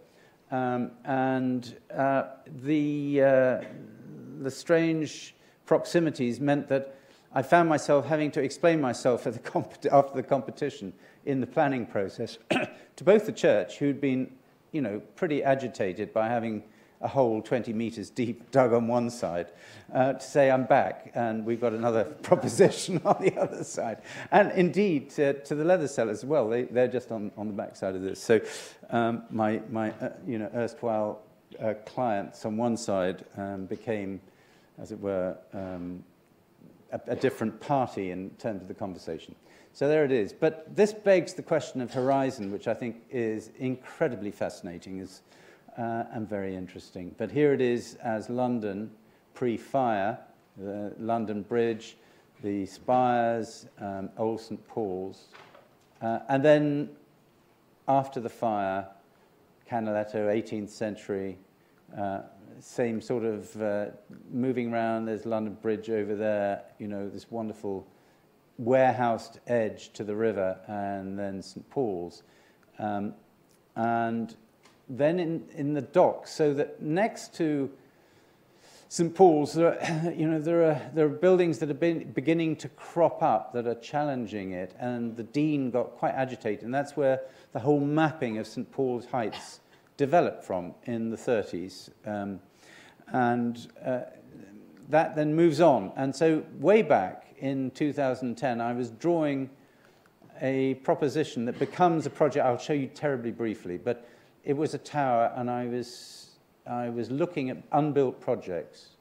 and the strange proximities meant that I found myself having to explain myself after the competition in the planning process to both the church, who'd been, pretty agitated by having a hole 20 meters deep dug on one side, to say I'm back and we've got another proposition on the other side. And indeed, to the leather sellers as well, they're just on the back side of this. So my erstwhile clients on one side became, as it were, a different party in terms of the conversation. So there it is. But this begs the question of horizon, which I think is incredibly fascinating and very interesting. But here it is as London pre-fire, the London Bridge, the spires, Old St Paul's. And then after the fire, Canaletto, 18th century, same sort of moving around. There's London Bridge over there, this wonderful warehoused edge to the river, and then St Paul's. And then in the docks, so that next to St Paul's, there are buildings that have been beginning to crop up that are challenging it, and the Dean got quite agitated, and that's where the whole mapping of St Paul's Heights developed from in the 30s. That then moves on. And so way back in 2010, I was drawing a proposition that becomes a project. I'll show you terribly briefly, but it was a tower, and I was looking at unbuilt projects,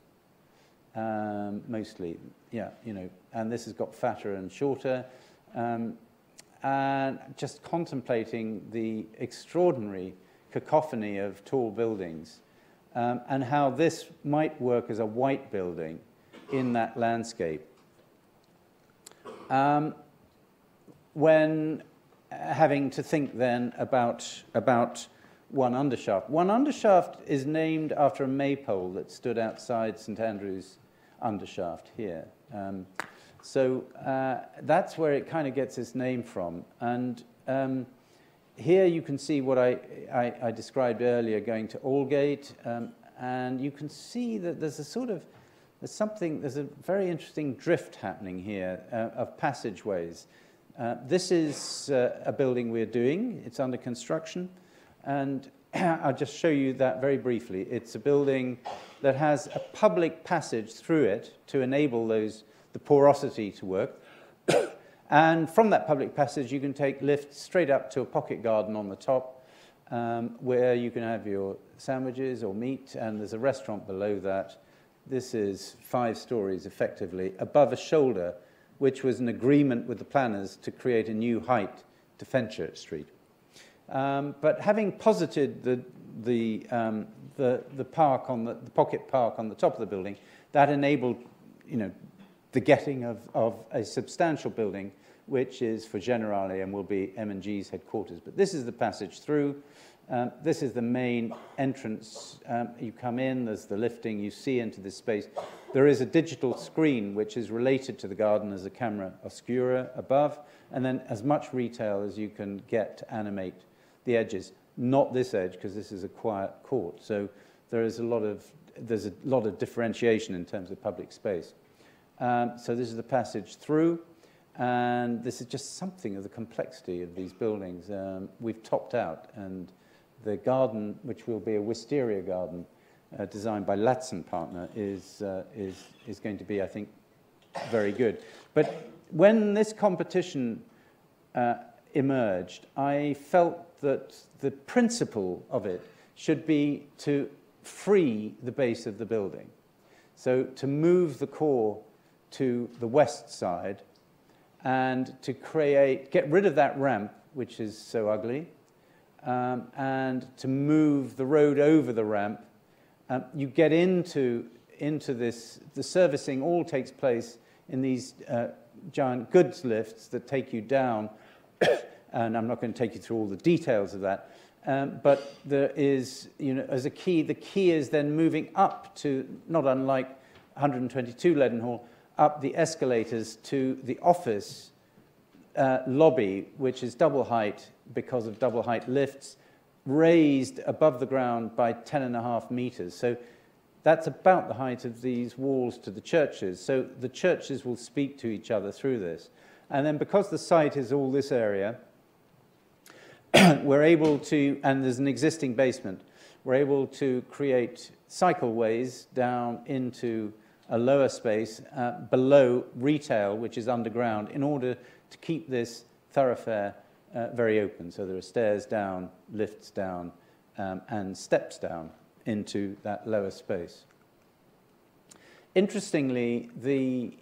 mostly, and this has got fatter and shorter, and just contemplating the extraordinary cacophony of tall buildings, and how this might work as a white building in that landscape. When having to think then about one undershaft. One undershaft is named after a maypole that stood outside St Andrew's undershaft here. So that's where it kind of gets its name from. And here you can see what I described earlier, going to Aldgate, and you can see that there's a very interesting drift happening here of passageways. This is a building we're doing. It's under construction. And I'll just show you that very briefly. It's a building that has a public passage through it to enable the porosity to work. And from that public passage, you can take lifts straight up to a pocket garden on the top, where you can have your sandwiches or meat, and there's a restaurant below that. This is 5 stories, effectively, above a shoulder which was an agreement with the planners to create a new height to Fenchurch Street. But having posited the park on the pocket park on the top of the building, that enabled, the getting of a substantial building, which is for Generali and will be M&G's headquarters. But this is the passage through. This is the main entrance. You come in, there's the lifting, you see into this space. There is a digital screen which is related to the garden as a camera oscura above, and then as much retail as you can get to animate the edges. Not this edge, because this is a quiet court. So there's a lot of differentiation in terms of public space. So this is the passage through. And this is just something of the complexity of these buildings. We've topped out, and the garden, which will be a Wisteria Garden, designed by Latson Partner, is going to be, I think, very good. But when this competition emerged, I felt that the principle of it should be to free the base of the building. So to move the core to the west side, and to get rid of that ramp, which is so ugly, and to move the road over the ramp. You get into this, the servicing all takes place in these giant goods lifts that take you down, and I'm not going to take you through all the details of that, but there is, as a key, the key is then moving up to, not unlike 122 Leadenhall, up the escalators to the office lobby, which is double height because of double height lifts, raised above the ground by 10.5 meters. So that's about the height of these walls to the churches. So the churches will speak to each other through this. And then because the site is all this area, we're able to, and there's an existing basement, we're able to create cycleways down into a lower space below retail, which is underground, in order to keep this thoroughfare very open. So there are stairs down, lifts down, and steps down into that lower space. Interestingly, the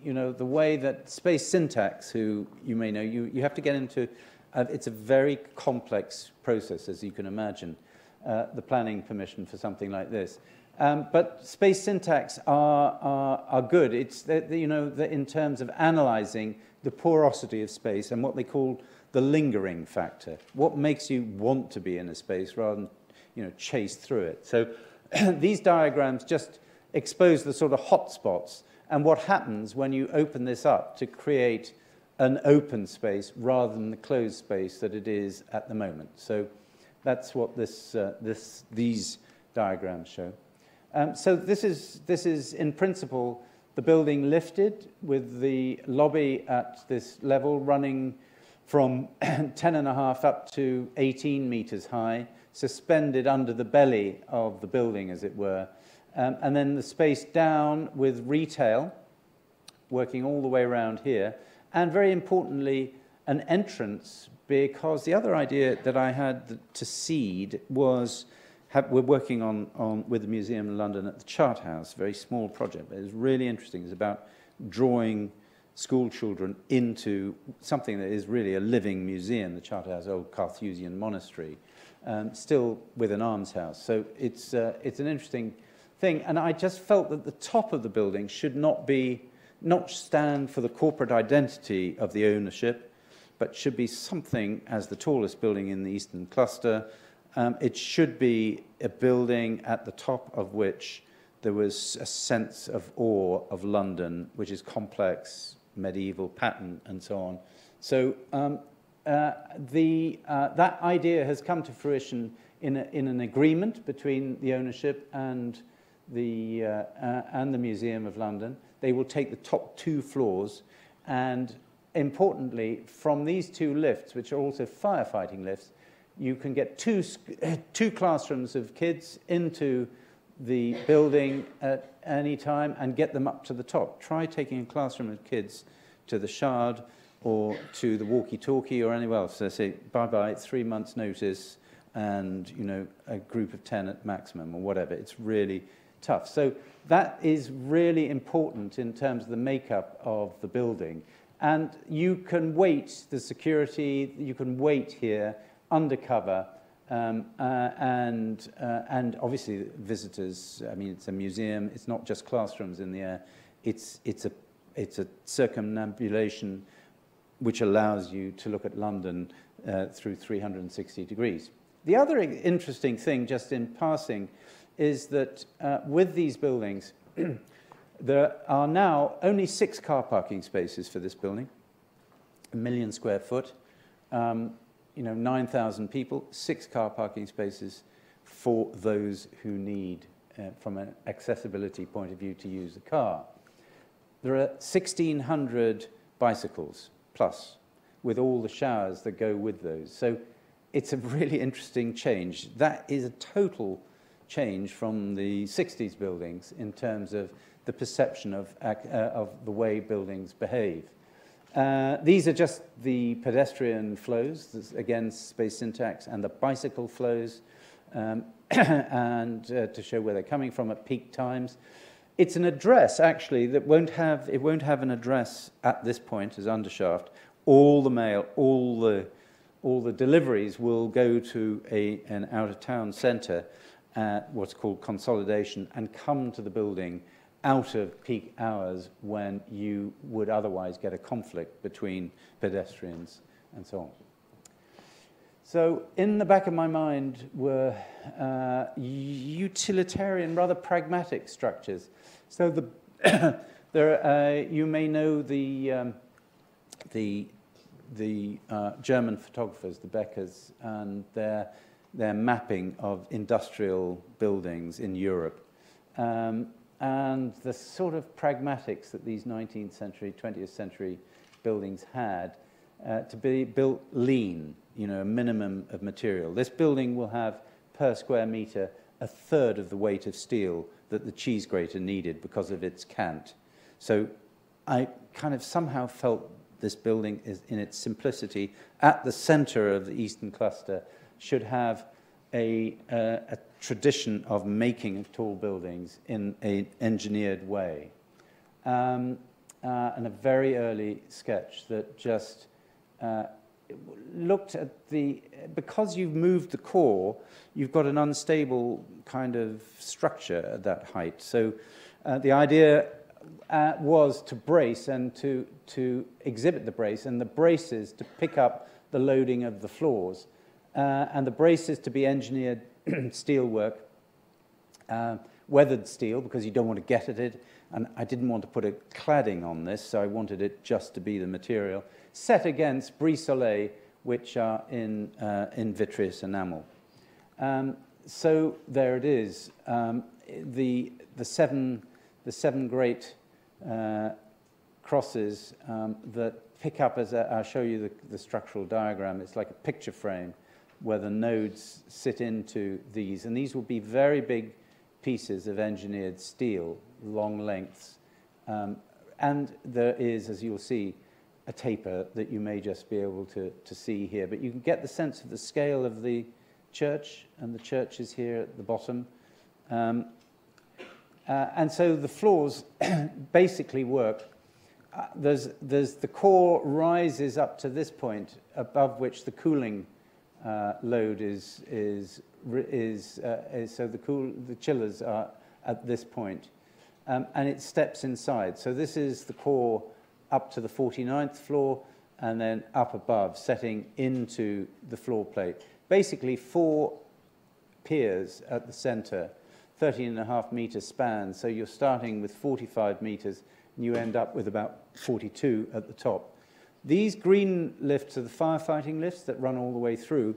way that space syntax, who you may know, you have to get into, it's a very complex process, as you can imagine, the planning permission for something like this. But space syntax are good. It's in terms of analysing the porosity of space and what they call the lingering factor. What makes you want to be in a space rather than chase through it. So these diagrams just expose the sort of hot spots and what happens when you open this up to create an open space rather than the closed space that it is at the moment. So that's what these diagrams show. So this is, in principle, the building lifted with the lobby at this level running from 10.5 up to 18 meters high, suspended under the belly of the building, as it were. And then the space down with retail, working all the way around here. And very importantly, an entrance, because the other idea that I had to seed was, we're working on with the Museum in London at the Chart House, a very small project, but it's really interesting. It's about drawing school children into something that is really a living museum, the Chart House, old Carthusian monastery, still with an almshouse. So it's an interesting thing. And I just felt that the top of the building should not stand for the corporate identity of the ownership, but should be something as the tallest building in the Eastern Cluster. It should be a building at the top of which there was a sense of awe of London, which is complex, medieval pattern, and so on. So that idea has come to fruition in an agreement between the ownership and the Museum of London. They will take the top 2 floors, and importantly, from these 2 lifts, which are also firefighting lifts, you can get two classrooms of kids into the building at any time and get them up to the top. Try taking a classroom of kids to the Shard or to the walkie-talkie or anywhere else. They say, bye-bye, 3 months' notice, and, a group of 10 at maximum or whatever. It's really tough. So that is really important in terms of the makeup of the building. And you can wait, the security, you can wait here undercover, and obviously visitors, I mean, it's a museum, it's not just classrooms in the air, it's a circumambulation which allows you to look at London through 360 degrees. The other interesting thing, just in passing, is that with these buildings, there are now only 6 car parking spaces for this building, 1 million square foot, 9,000 people, 6 car parking spaces for those who need, from an accessibility point of view, to use the car. There are 1,600 bicycles plus, with all the showers that go with those. So it's a really interesting change. That is a total change from the 60s buildings in terms of the perception of the way buildings behave. These are just the pedestrian flows, again, space syntax, and the bicycle flows, and to show where they're coming from at peak times. It's an address, actually, that won't have an address at this point as undershaft. All the mail, all the deliveries will go to an out-of-town centre, what's called consolidation, and come to the building out of peak hours when you would otherwise get a conflict between pedestrians and so on. So in the back of my mind were utilitarian, rather pragmatic structures. So you may know the German photographers, the Beckers, and their mapping of industrial buildings in Europe. And the sort of pragmatics that these 19th century, 20th century buildings had to be built lean, a minimum of material. This building will have, per square metre, 1/3 of the weight of steel that the cheese grater needed because of its cant. So I kind of somehow felt this building is, in its simplicity, at the centre of the Eastern cluster, should have a tradition of making tall buildings in an engineered way. And a very early sketch that just looked at because you've moved the core, you've got an unstable kind of structure at that height. So the idea was to brace and to exhibit the brace, and the braces to pick up the loading of the floors. And the braces to be engineered steel work, weathered steel, because you don't want to get at it, and I didn't want to put a cladding on this, so I wanted it just to be the material, set against brise soleil, which are in vitreous enamel. So there it is. The seven great crosses that pick up, as I'll show you the structural diagram. It's like a picture frame where the nodes sit into these, and these will be very big pieces of engineered steel, long lengths. And there is, as you'll see, a taper that you may just be able to see here. But you can get the sense of the scale of the church, and the church is here at the bottom. And so the floors basically work. There's the core rises up to this point, above which the cooling load is so the chillers are at this point, and it steps inside. So this is the core up to the 49th floor, and then up above, setting into the floor plate. Basically 4 piers at the center, 13.5 meter span. So you're starting with 45 meters, and you end up with about 42 at the top. These green lifts are the firefighting lifts that run all the way through.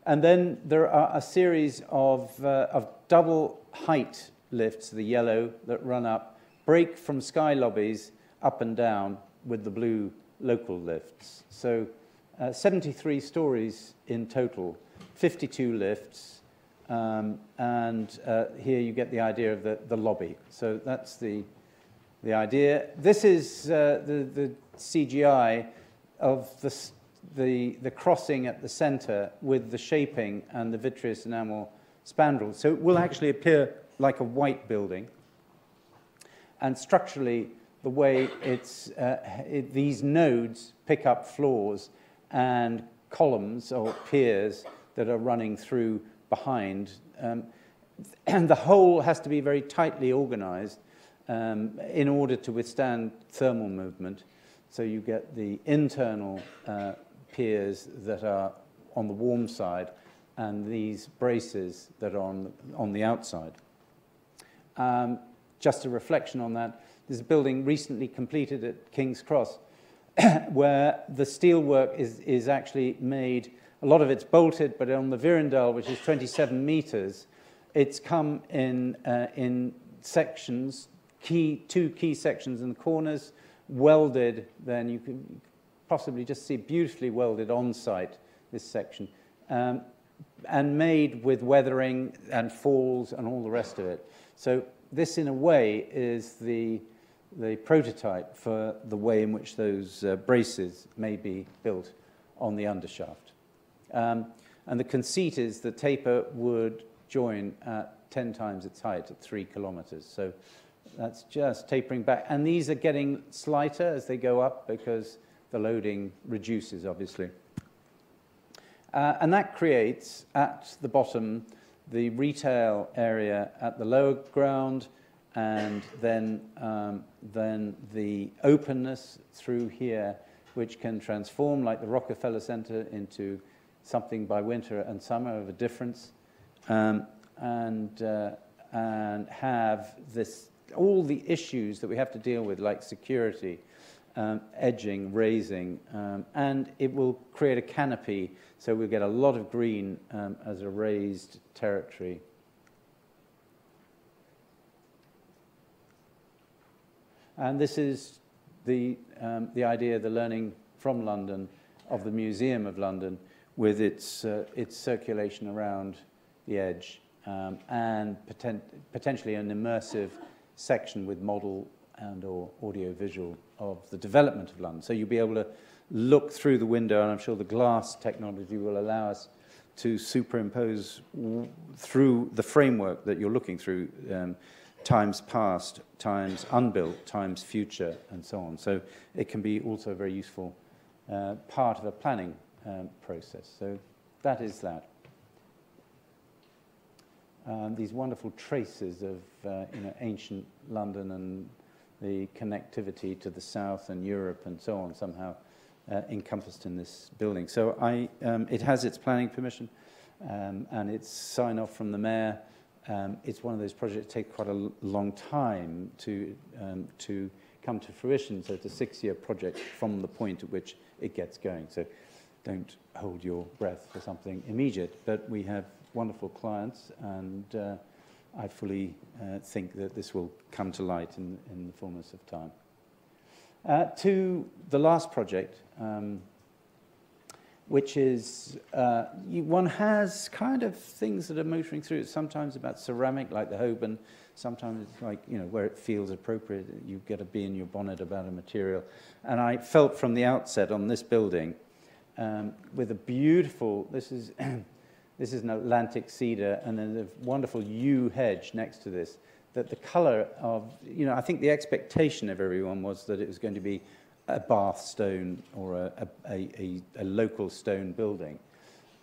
And then there are a series of double height lifts, the yellow, that run up, break from sky lobbies up and down with the blue local lifts. So 73 stories in total, 52 lifts, and here you get the idea of the lobby. So that's the idea. This is the CGI of the crossing at the center with the shaping and the vitreous enamel spandrels. So it will actually appear like a white building. And structurally, the way these nodes pick up floors and columns or piers that are running through behind. And the whole has to be very tightly organized in order to withstand thermal movement. So you get the internal piers that are on the warm side and these braces that are on the outside. Just a reflection on that, there's a building recently completed at King's Cross where the steelwork is actually made, a lot of it's bolted, but on the Virindal, which is 27 meters, it's come in sections, two key sections in the corners, welded, then you can possibly just see beautifully welded on site, this section, and made with weathering and falls and all the rest of it. So this, in a way, is the prototype for the way in which those braces may be built on the undershaft. And the conceit is the taper would join at 10 times its height at 3 kilometers. So that's just tapering back. And these are getting slighter as they go up because the loading reduces, obviously. And that creates, at the bottom, the retail area at the lower ground, and then the openness through here, which can transform, like the Rockefeller Center, into something by winter and summer of a difference, and have this, all the issues that we have to deal with, like security, edging, raising, and it will create a canopy, so we'll get a lot of green as a raised territory. And this is the idea, the learning from London, of the Museum of London, with its circulation around the edge, and potentially an immersive section with model and or audio-visual of the development of London. So you'll be able to look through the window, and I'm sure the glass technology will allow us to superimpose through the framework that you're looking through, times past, times unbuilt, times future, and so on. So it can be also a very useful part of a planning process. So that is that. These wonderful traces of ancient London and the connectivity to the south and Europe and so on, somehow encompassed in this building. So it has its planning permission and its sign-off from the mayor. It's one of those projects that take quite a long time to come to fruition. So it's a 6-year project from the point at which it gets going. So don't hold your breath for something immediate. But we have wonderful clients, and I fully think that this will come to light in the fullness of time. To the last project, which is, one has kind of things that are motoring through. It's sometimes about ceramic, like the Hoban. Sometimes it's like, where it feels appropriate, you get a bee in your bonnet about a material. And I felt from the outset on this building, with a beautiful, this is an Atlantic cedar, and then the wonderful yew hedge next to this, that the color of, I think the expectation of everyone was that it was going to be a Bath stone or a local stone building.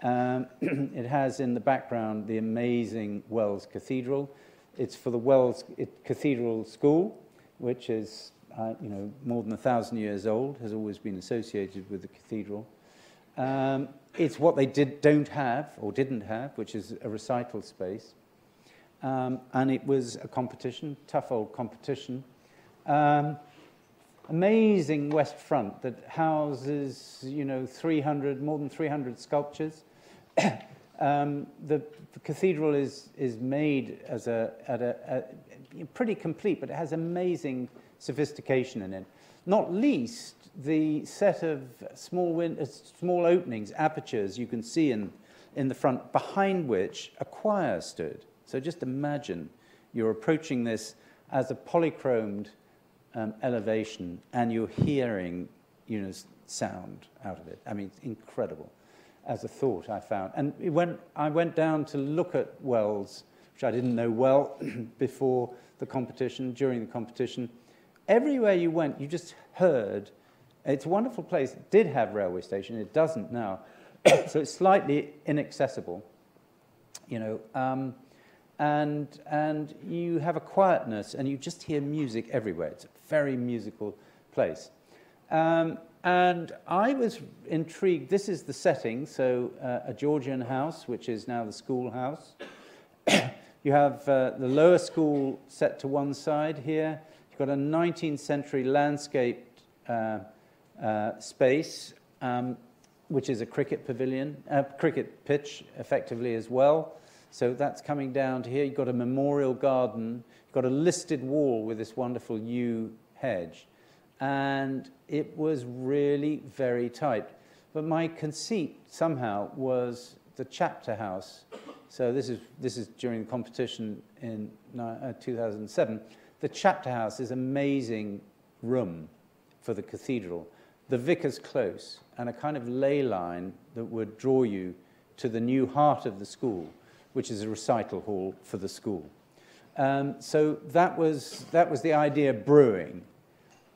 It has in the background the amazing Wells Cathedral. It's for the Wells Cathedral School, which is more than 1,000 years old, has always been associated with the cathedral. It's what they don't have, or didn't have, which is a recital space. And it was a competition, tough old competition. Amazing west front that houses, more than 300 sculptures. The cathedral is made as pretty complete, but it has amazing sophistication in it. Not least the set of small openings, apertures you can see in the front, behind which a choir stood. So just imagine you're approaching this as a polychromed elevation, and you're hearing, sound out of it. I mean, it's incredible as a thought, I found. And when I went down to look at Wells, which I didn't know well before the competition, during the competition, everywhere you went, you just heard. It's a wonderful place. It did have railway station. It doesn't now. So it's slightly inaccessible, you know. And you have a quietness, and you just hear music everywhere. It's a very musical place. And I was intrigued. This is the setting, so a Georgian house, which is now the schoolhouse. You have the lower school set to one side here. You've got a 19th century landscaped space, which is a cricket pavilion, cricket pitch, effectively, as well. So that's coming down to here. You've got a memorial garden. You've got a listed wall with this wonderful yew hedge. And it was really very tight. But my conceit, somehow, was the chapter house. So this is during the competition in 2007. The chapter house is an amazing room for the cathedral. The vicar's close, and a kind of ley line that would draw you to the new heart of the school, which is a recital hall for the school. So that was the idea brewing.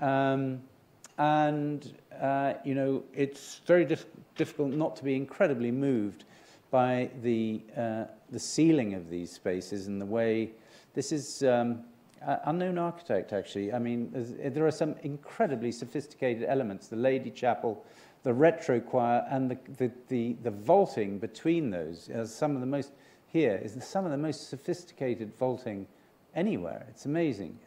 You know, it's very difficult not to be incredibly moved by the ceiling of these spaces and the way this is unknown architect, actually. I mean, there are some incredibly sophisticated elements: the Lady Chapel, the retro choir, and the vaulting between those. Some of the most here is some of the most sophisticated vaulting anywhere. It's amazing.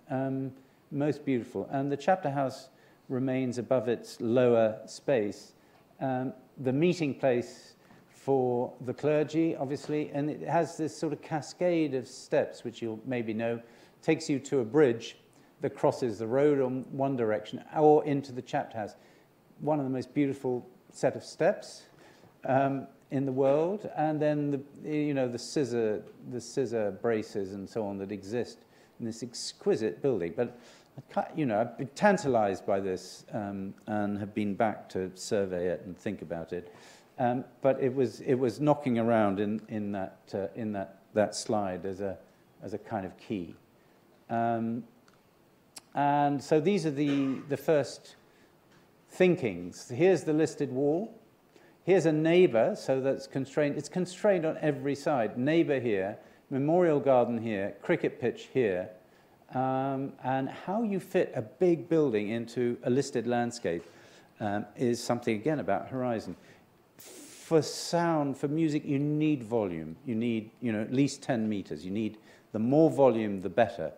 Most beautiful. And the chapter house remains above its lower space. The meeting place for the clergy, obviously, and it has this sort of cascade of steps, which you'll maybe know, takes you to a bridge that crosses the road on one direction or into the chapter house. One of the most beautiful set of steps in the world, and then the scissor braces and so on that exist in this exquisite building. But I've been tantalized by this and have been back to survey it and think about it. But it was knocking around in that slide as a kind of key. And so these are the first thinkings. Here's the listed wall. Here's a neighbour, so that's constrained. It's constrained on every side. Neighbour here, memorial garden here, cricket pitch here. And how you fit a big building into a listed landscape is something, again, about horizon. For sound, for music, you need volume. You need, at least 10 meters. You need the more volume, the better.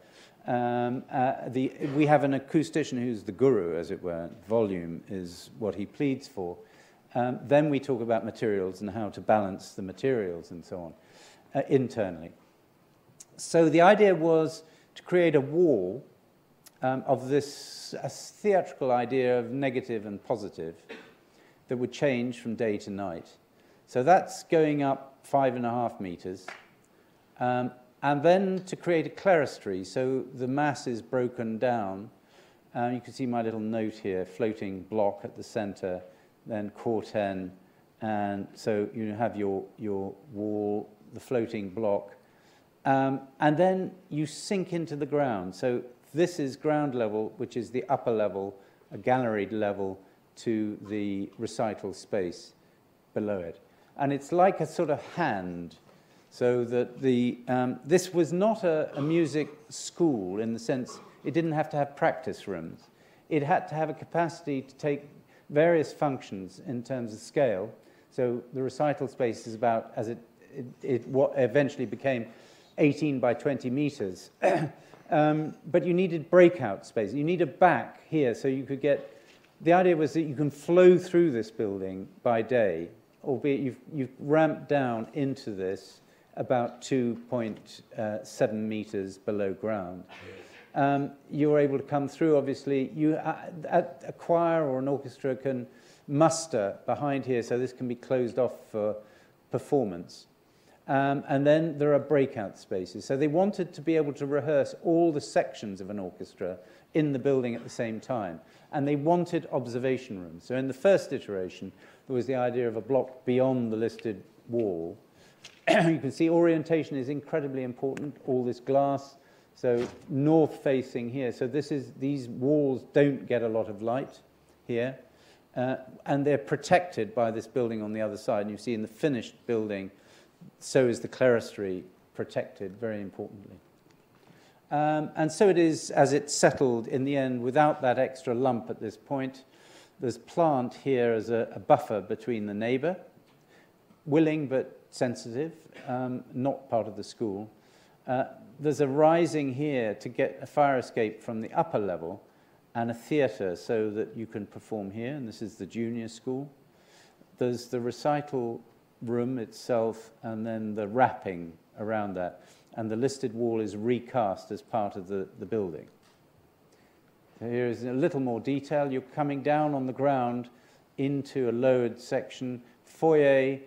We have an acoustician who's the guru, as it were. Volume is what he pleads for. Then we talk about materials and how to balance the materials and so on internally. So the idea was to create a wall of this theatrical idea of negative and positive that would change from day to night. So that's going up 5.5 meters. And then to create a clerestory, so the mass is broken down. You can see my little note here, floating block at the center, then corten, and so you have your wall, the floating block, and then you sink into the ground. So this is ground level, which is the upper level, a galleried level to the recital space below it. And it's like a sort of hand, so that this was not a music school in the sense it didn't have to have practice rooms. It had to have a capacity to take various functions in terms of scale. So the recital space is about, as what eventually became 18 by 20 meters. But you needed breakout space. You need a back here, so you could get... The idea was that you can flow through this building by day, albeit you've ramped down into this about 2.7 meters below ground. You're able to come through, obviously. A choir or an orchestra can muster behind here, so this can be closed off for performance. And then there are breakout spaces. So they wanted to be able to rehearse all the sections of an orchestra in the building at the same time. And they wanted observation rooms. So in the first iteration, there was the idea of a block beyond the listed wall. You can see orientation is incredibly important. All this glass So north facing here. So these walls don't get a lot of light here. And they're protected by this building on the other side. And you see in the finished building, so is the clerestory protected, very importantly. And so it is as it's settled in the end without that extra lump at this point. There's plant here as a buffer between the neighbour, willing but sensitive, not part of the school. There's a rising here to get a fire escape from the upper level and a theatre so that you can perform here, and this is the junior school. There's the recital room itself and then the wrapping around that. And the listed wall is recast as part of the building. So here is a little more detail. You're coming down on the ground into a lowered section, foyer,